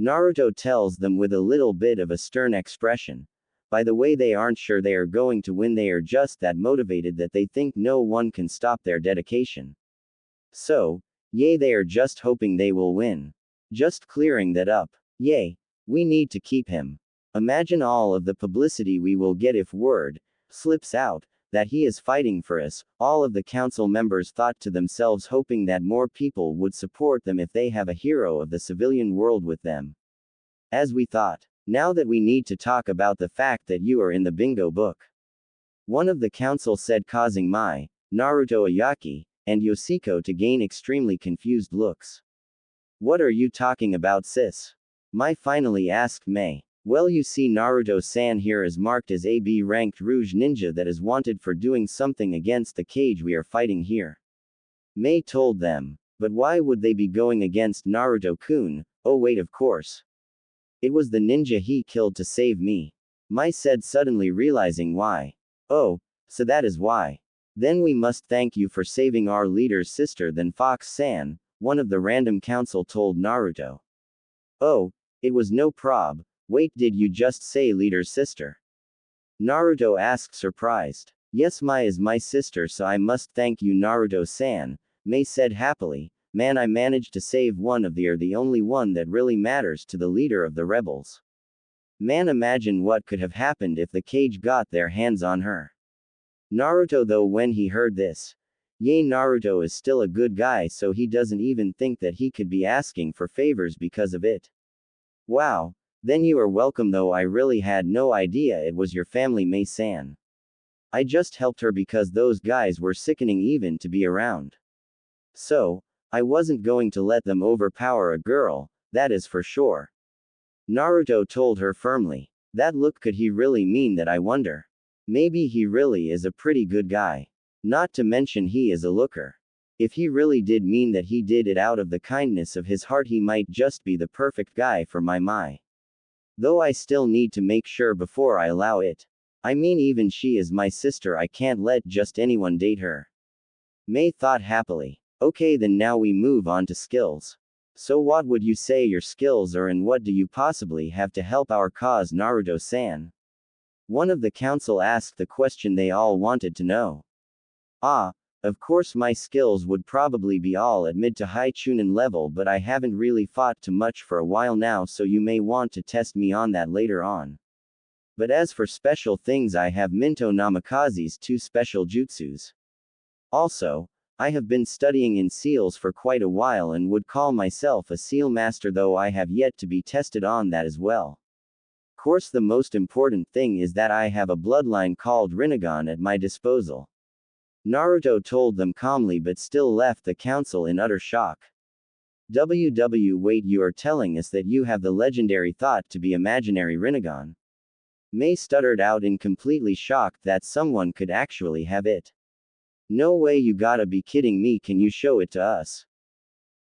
Speaker 1: Naruto tells them with a little bit of a stern expression. By the way, they aren't sure they are going to win, they are just that motivated that they think no one can stop their dedication. So, they are just hoping they will win. Just clearing that up. We need to keep him. Imagine all of the publicity we will get if word slips out that he is fighting for us. All of the council members thought to themselves, hoping that more people would support them if they have a hero of the civilian world with them. As we thought. Now that we need to talk about the fact that you are in the bingo book. One of the council said, causing Mai, Naruto, Ayaki, and Yoshiko to gain extremely confused looks. What are you talking about, sis? Mai finally asked Mai. Well, you see, Naruto-san here is marked as a B-ranked Rouge Ninja that is wanted for doing something against the cage we are fighting here. Mai told them. But why would they be going against Naruto-kun? Oh wait, of course. It was the ninja he killed to save me. Mai said, suddenly realizing why. Oh, so that is why. Then we must thank you for saving our leader's sister, then Fox-san, one of the random council told Naruto. Oh, it was no prob. Wait, did you just say leader's sister? Naruto asked, surprised. Yes, Mai is my sister, so I must thank you, Naruto-san, Mai said happily. Man, I managed to save one of the only one that really matters to the leader of the rebels. Man, imagine what could have happened if the cage got their hands on her. Naruto, though, when he heard this. Naruto is still a good guy, so he doesn't even think that he could be asking for favors because of it. Wow. Then you are welcome, though I really had no idea it was your family, Mai-san. I just helped her because those guys were sickening even to be around. So, I wasn't going to let them overpower a girl, that is for sure. Naruto told her firmly. That look, could he really mean that, I wonder? Maybe he really is a pretty good guy. Not to mention he is a looker. If he really did mean that he did it out of the kindness of his heart, he might just be the perfect guy for my. Though I still need to make sure before I allow it. I mean, even she is my sister, I can't let just anyone date her. Mei thought happily. Okay, then now we move on to skills. So what would you say your skills are, and what do you possibly have to help our cause, Naruto-san? One of the council asked the question they all wanted to know. Of course my skills would probably be all at mid to high chunin level, but I haven't really fought too much for a while now, so you may want to test me on that later on. But as for special things, I have Minto Namikaze's 2 special jutsus. Also, I have been studying in seals for quite a while and would call myself a seal master, though I have yet to be tested on that as well. Course, the most important thing is that I have a bloodline called Rinnegan at my disposal. Naruto told them calmly, but still left the council in utter shock. Wait, you are telling us that you have the legendary thought to be imaginary Rinnegan? Mei stuttered out in completely shocked that someone could actually have it. No way, you gotta be kidding me, can you show it to us?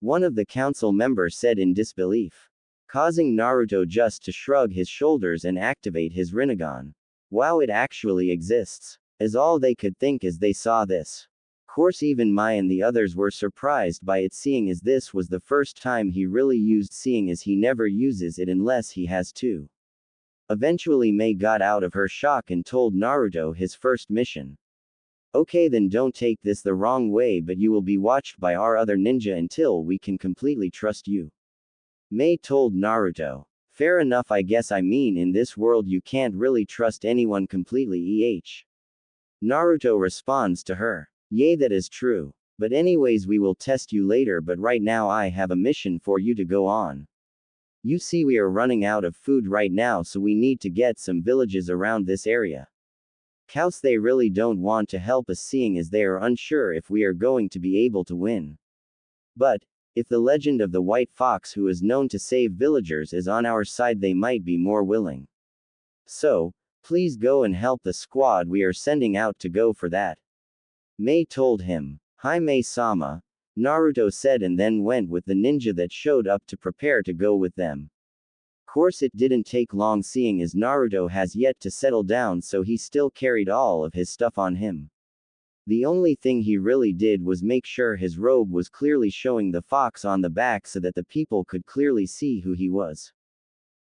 Speaker 1: One of the council members said in disbelief, causing Naruto just to shrug his shoulders and activate his Rinnegan. Wow, it actually exists. Is all they could think as they saw this. Course, even Mai and the others were surprised by it, seeing as this was the first time he really used, seeing as he never uses it unless he has to. Eventually Mei got out of her shock and told Naruto his first mission. Okay, then don't take this the wrong way, but you will be watched by our other ninja until we can completely trust you. Mei told Naruto. Fair enough, I guess. I mean, in this world you can't really trust anyone completely. Naruto responds to her. Yay, that is true. But anyways, we will test you later, but right now I have a mission for you to go on. You see, we are running out of food right now, so we need to get some villages around this area. Cows, they really don't want to help us, seeing as they are unsure if we are going to be able to win. But, if the legend of the white fox who is known to save villagers is on our side, they might be more willing. So, please go and help the squad we are sending out to go for that. Mei told him. Hi Mei-sama, Naruto said, and then went with the ninja that showed up to prepare to go with them. Course, it didn't take long, seeing as Naruto has yet to settle down, so he still carried all of his stuff on him. The only thing he really did was make sure his robe was clearly showing the fox on the back so that the people could clearly see who he was.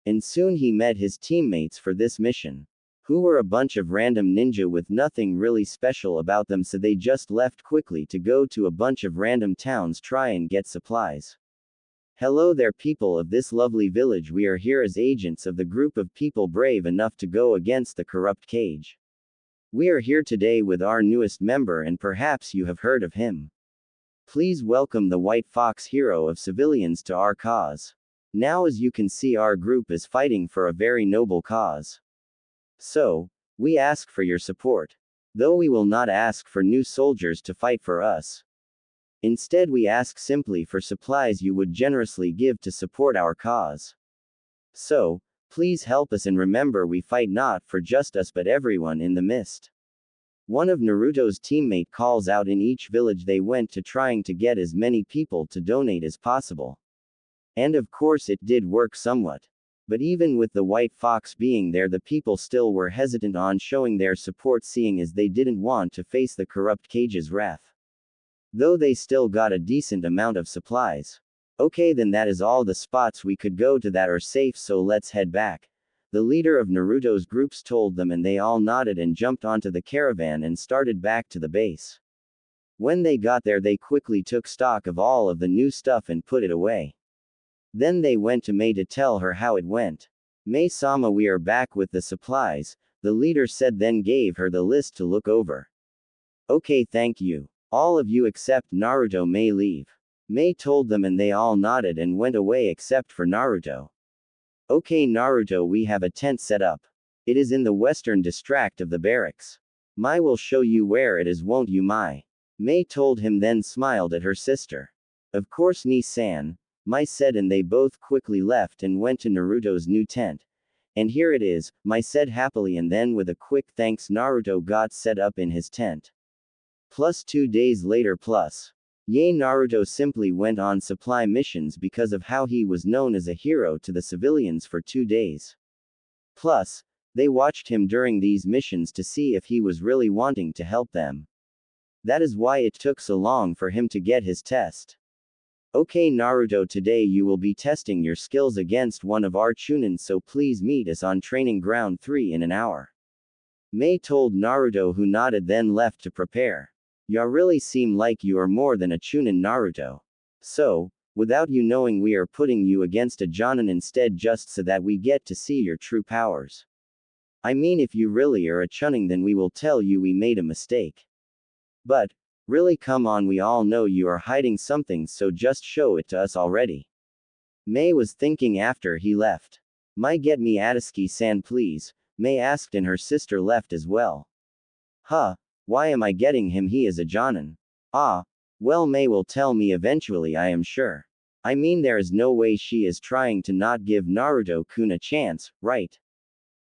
Speaker 1: And soon he met his teammates for this mission, who were a bunch of random ninja with nothing really special about them, so they just left quickly to go to a bunch of random towns try and get supplies. Hello there, people of this lovely village. We are here as agents of the group of people brave enough to go against the corrupt cage. We are here today with our newest member, and perhaps you have heard of him. Please welcome the White Fox, hero of civilians, to our cause. Now, as you can see, our group is fighting for a very noble cause. So, we ask for your support. Though we will not ask for new soldiers to fight for us. Instead, we ask simply for supplies you would generously give to support our cause. So, please help us, and remember, we fight not for just us but everyone in the mist. One of Naruto's teammate calls out. In each village they went to, trying to get as many people to donate as possible. And of course it did work somewhat. But even with the White Fox being there, the people still were hesitant on showing their support, seeing as they didn't want to face the corrupt cage's wrath. Though they still got a decent amount of supplies. Okay, then that is all the spots we could go to that are safe, so let's head back. The leader of Naruto's groups told them, and they all nodded and jumped onto the caravan and started back to the base. When they got there, they quickly took stock of all of the new stuff and put it away. Then they went to Mei to tell her how it went. Mei-sama, we are back with the supplies, the leader said, then gave her the list to look over. Okay, thank you. All of you except Naruto may leave. Mei told them, and they all nodded and went away except for Naruto. Okay Naruto, we have a tent set up. It is in the western district of the barracks. Mai will show you where it is, won't you Mai? Mei told him, then smiled at her sister. Of course Ni-san, Mai said, and they both quickly left and went to Naruto's new tent. And here it is, Mai said happily, and then with a quick thanks Naruto got set up in his tent. Plus 2 days later plus. Naruto simply went on supply missions because of how he was known as a hero to the civilians for 2 days. Plus, they watched him during these missions to see if he was really wanting to help them. That is why it took so long for him to get his test. Okay Naruto, today you will be testing your skills against one of our Chunin, so please meet us on training ground 3 in an hour. Mai told Naruto, who nodded then left to prepare. Ya really seem like you are more than a Chunin, Naruto. So, without you knowing, we are putting you against a Jonin instead just so that we get to see your true powers. I mean, if you really are a Chunin, then we will tell you we made a mistake. But, really, come on, we all know you are hiding something, so just show it to us already. Mai was thinking after he left. Mai, get me Atsuki-san please, Mai asked, and her sister left as well. Huh, why am I getting him? He is a Jonin. Ah, well, Mai will tell me eventually, I am sure. I mean, there is no way she is trying to not give Naruto-kun a chance, right?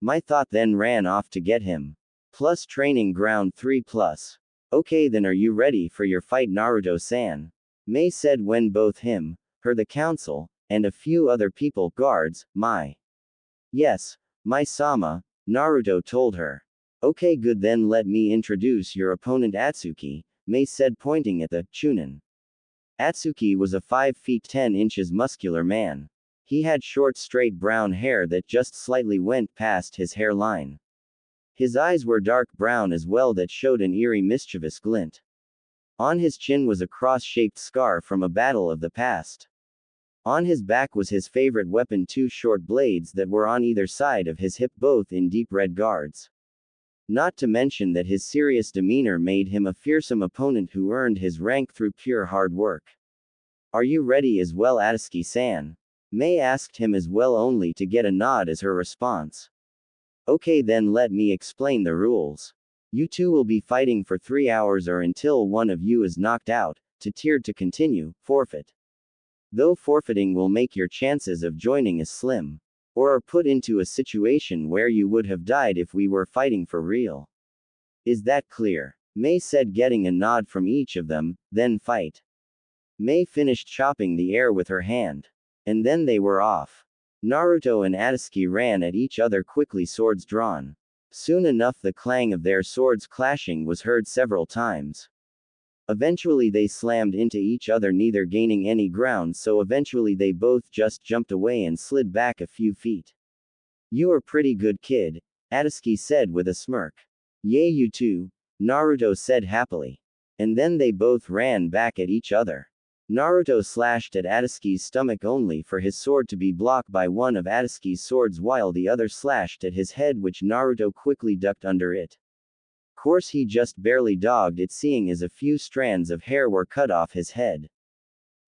Speaker 1: Mai thought, then ran off to get him. Plus training ground 3 plus. Okay, then are you ready for your fight, Naruto-san? Mai said when both him, her, the council, and a few other people, guards, Mai. Yes, Mai-sama, Naruto told her. Okay, good, then let me introduce your opponent Atsuki, Mai said, pointing at the Chunin. Atsuki was a 5 feet 10 inches muscular man. He had short straight brown hair that just slightly went past his hairline. His eyes were dark brown as well that showed an eerie mischievous glint. On his chin was a cross-shaped scar from a battle of the past. On his back was his favorite weapon, 2 short blades that were on either side of his hip, both in deep red guards. Not to mention that his serious demeanor made him a fearsome opponent who earned his rank through pure hard work. Are you ready as well, Atsuki-san? Mai asked him as well, only to get a nod as her response. Okay, then let me explain the rules. You two will be fighting for 3 hours or until one of you is knocked out, to tiered to continue, forfeit. Though forfeiting will make your chances of joining as slim. Or are put into a situation where you would have died if we were fighting for real. Is that clear? Mai said, getting a nod from each of them, then fight. Mai finished chopping the air with her hand. And then they were off. Naruto and Atsuki ran at each other quickly, swords drawn. Soon enough the clang of their swords clashing was heard several times. Eventually they slammed into each other, neither gaining any ground, so eventually they both just jumped away and slid back a few feet. You are pretty good, kid, Atsuki said with a smirk. Yay, you too, Naruto said happily. And then they both ran back at each other. Naruto slashed at Atsuki's stomach only for his sword to be blocked by one of Atsuki's swords, while the other slashed at his head, which Naruto quickly ducked under it. Course he just barely dogged it, seeing as a few strands of hair were cut off his head.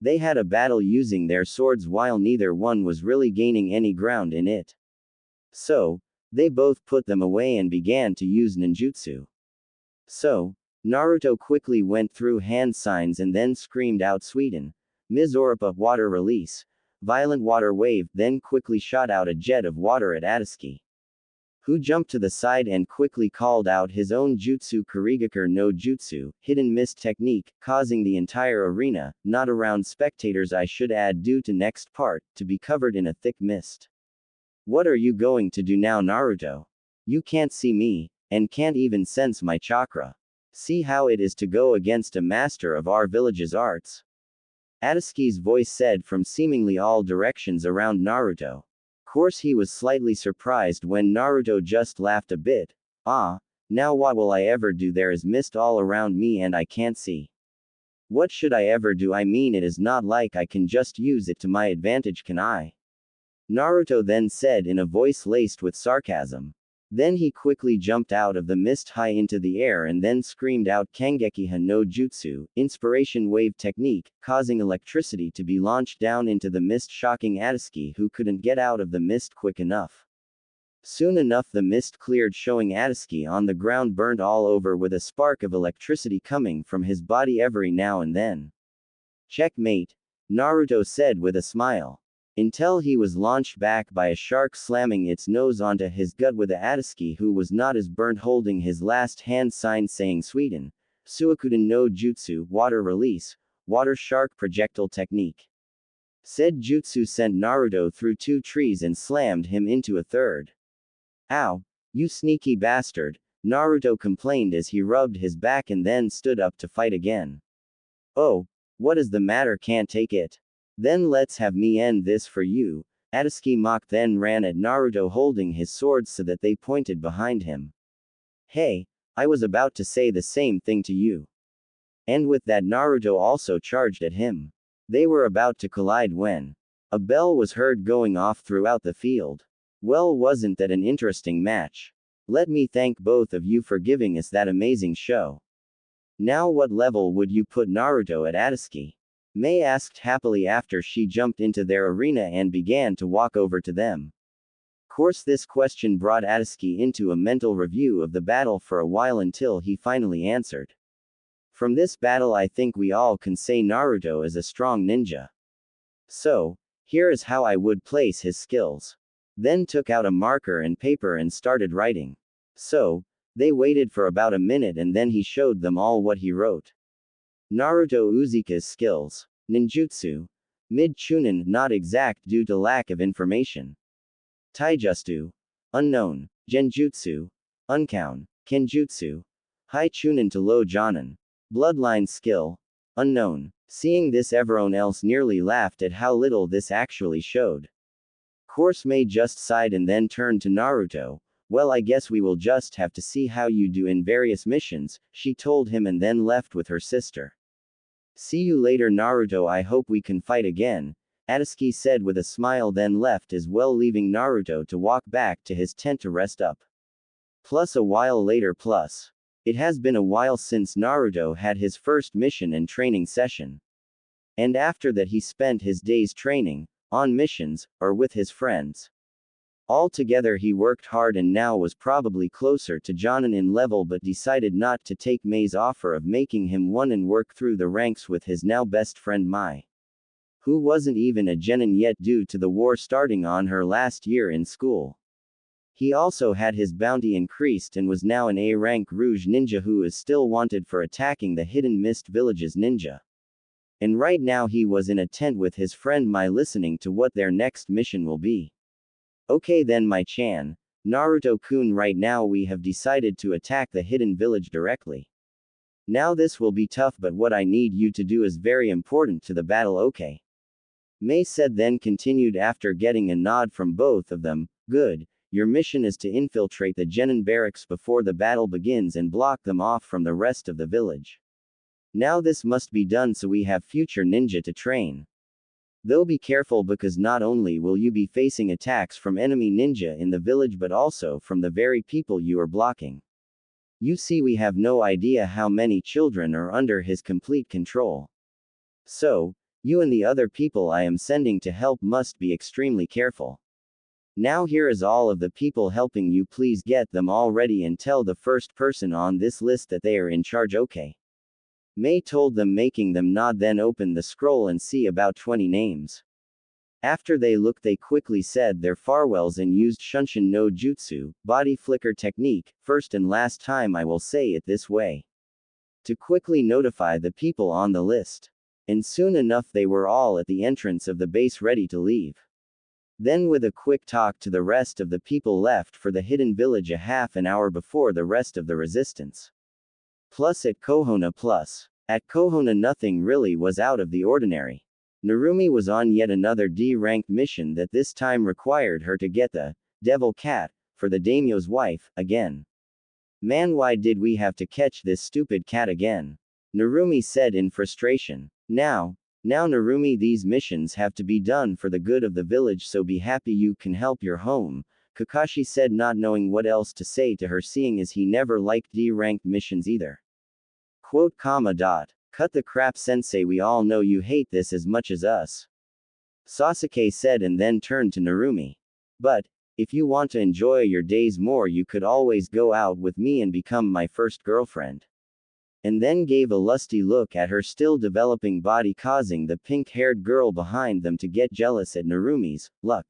Speaker 1: They had a battle using their swords while neither one was really gaining any ground in it. So, they both put them away and began to use ninjutsu. So, Naruto quickly went through hand signs and then screamed out, Sweden, Mizoripa, water release, violent water wave, then quickly shot out a jet of water at Atsuki, who jumped to the side and quickly called out his own jutsu, Kurigakure no Jutsu, hidden mist technique, causing the entire arena, not around spectators I should add due to next part, to be covered in a thick mist. What are you going to do now, Naruto? You can't see me, and can't even sense my chakra. See how it is to go against a master of our village's arts? Atsuki's voice said from seemingly all directions around Naruto. Course he was slightly surprised when Naruto just laughed a bit. Ah, now what will I ever do? There is mist all around me and I can't see. What should I ever do? I mean, it is not like I can just use it to my advantage, can I? Naruto then said in a voice laced with sarcasm. Then he quickly jumped out of the mist high into the air and then screamed out Kangekiha no Jutsu, inspiration wave technique, causing electricity to be launched down into the mist, shocking Atsuki, who couldn't get out of the mist quick enough. Soon enough the mist cleared, showing Atsuki on the ground burnt all over with a spark of electricity coming from his body every now and then. Checkmate, Naruto said with a smile. Until he was launched back by a shark slamming its nose onto his gut with Atsuki, who was not as burnt, holding his last hand sign saying Sweden. Suikuden no Jutsu, water release, water shark projectile technique. Said jutsu sent Naruto through 2 trees and slammed him into a third. Ow! You sneaky bastard, Naruto complained as he rubbed his back and then stood up to fight again. Oh, what is the matter, can't take it? Then let's have me end this for you. Atsuki mocked, then ran at Naruto holding his sword so that they pointed behind him. Hey, I was about to say the same thing to you. And with that Naruto also charged at him. They were about to collide when a bell was heard going off throughout the field. Well, wasn't that an interesting match? Let me thank both of you for giving us that amazing show. Now what level would you put Naruto at, Atsuki? Mei asked happily after she jumped into their arena and began to walk over to them. Course, this question brought Atsuki into a mental review of the battle for a while until he finally answered. From this battle I think we all can say Naruto is a strong ninja. So, here is how I would place his skills. Then took out a marker and paper and started writing. So, they waited for about a minute and then he showed them all what he wrote. Naruto Uzumaka's skills. Ninjutsu. Mid-chunin, not exact due to lack of information. Taijutsu. Unknown. Genjutsu. Unkown. Kenjutsu. High chunin to low jonin. Bloodline skill. Unknown. Seeing this, everyone else nearly laughed at how little this actually showed. Course Mei just sighed and then turned to Naruto. Well, I guess we will just have to see how you do in various missions, she told him and then left with her sister. See you later, Naruto, I hope we can fight again, Atsuki said with a smile, then left as well, leaving Naruto to walk back to his tent to rest up. Plus a while later. It has been a while since Naruto had his first mission and training session. And after that he spent his days training, on missions, or with his friends. Altogether he worked hard and now was probably closer to Jonin in level, but decided not to take Mei's offer of making him one and work through the ranks with his now best friend Mai, who wasn't even a genin yet due to the war starting on her last year in school. He also had his bounty increased and was now an A-rank Rouge ninja who is still wanted for attacking the hidden mist villages ninja. And right now he was in a tent with his friend Mai listening to what their next mission will be. Okay then, Mai-chan, Naruto-kun, right now we have decided to attack the hidden village directly. Now this will be tough, but what I need you to do is very important to the battle, okay? Mei said, then continued after getting a nod from both of them. Good. Your mission is to infiltrate the genin barracks before the battle begins and block them off from the rest of the village. Now this must be done so we have future ninja to train. Though be careful, because not only will you be facing attacks from enemy ninja in the village but also from the very people you are blocking. You see, we have no idea how many children are under his complete control. So, you and the other people I am sending to help must be extremely careful. Now here is all of the people helping you, please get them all ready and tell the first person on this list that they are in charge, okay? Mei told them, making them nod, then opened the scroll and see about 20 names. After they looked, they quickly said their farewells and used Shunshin no Jutsu, body flicker technique, first and last time I will say it this way, to quickly notify the people on the list. And soon enough they were all at the entrance of the base ready to leave. Then with a quick talk to the rest of the people left for the hidden village a half an hour before the rest of the resistance. At Kohona nothing really was out of the ordinary. Narumi was on yet another D-ranked mission that this time required her to get the devil cat for the daimyo's wife again. Man, why did we have to catch this stupid cat again? Narumi said in frustration. Now Narumi, these missions have to be done for the good of the village, so be happy you can help your home, Kakashi said, not knowing what else to say to her, seeing as he never liked D-ranked missions either. Cut the crap, sensei, we all know you hate this as much as us, Sasuke said, and then turned to Narumi. But, if you want to enjoy your days more, you could always go out with me and become my first girlfriend. and then gave a lusty look at her still developing body, causing the pink-haired girl behind them to get jealous at Narumi's luck.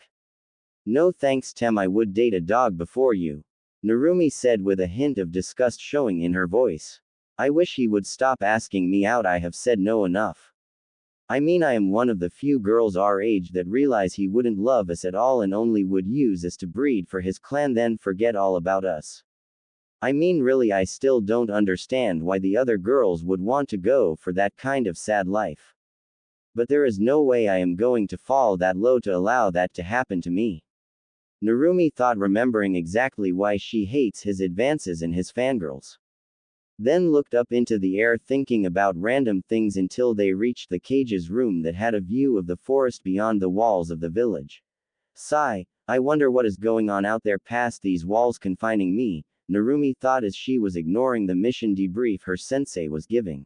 Speaker 1: No thanks, Tem, I would date a dog before you, Narumi said with a hint of disgust showing in her voice. I wish he would stop asking me out, I have said no enough. I mean, I am one of the few girls our age that realize he wouldn't love us at all and only would use us to breed for his clan, then forget all about us. I mean, really, I still don't understand why the other girls would want to go for that kind of sad life. But there is no way I am going to fall that low to allow that to happen to me. Narumi thought, remembering exactly why she hates his advances and his fangirls. Then looked up into the air, thinking about random things until they reached the cage's room that had a view of the forest beyond the walls of the village. Sigh, I wonder what is going on out there past these walls confining me, Narumi thought as she was ignoring the mission debrief her sensei was giving.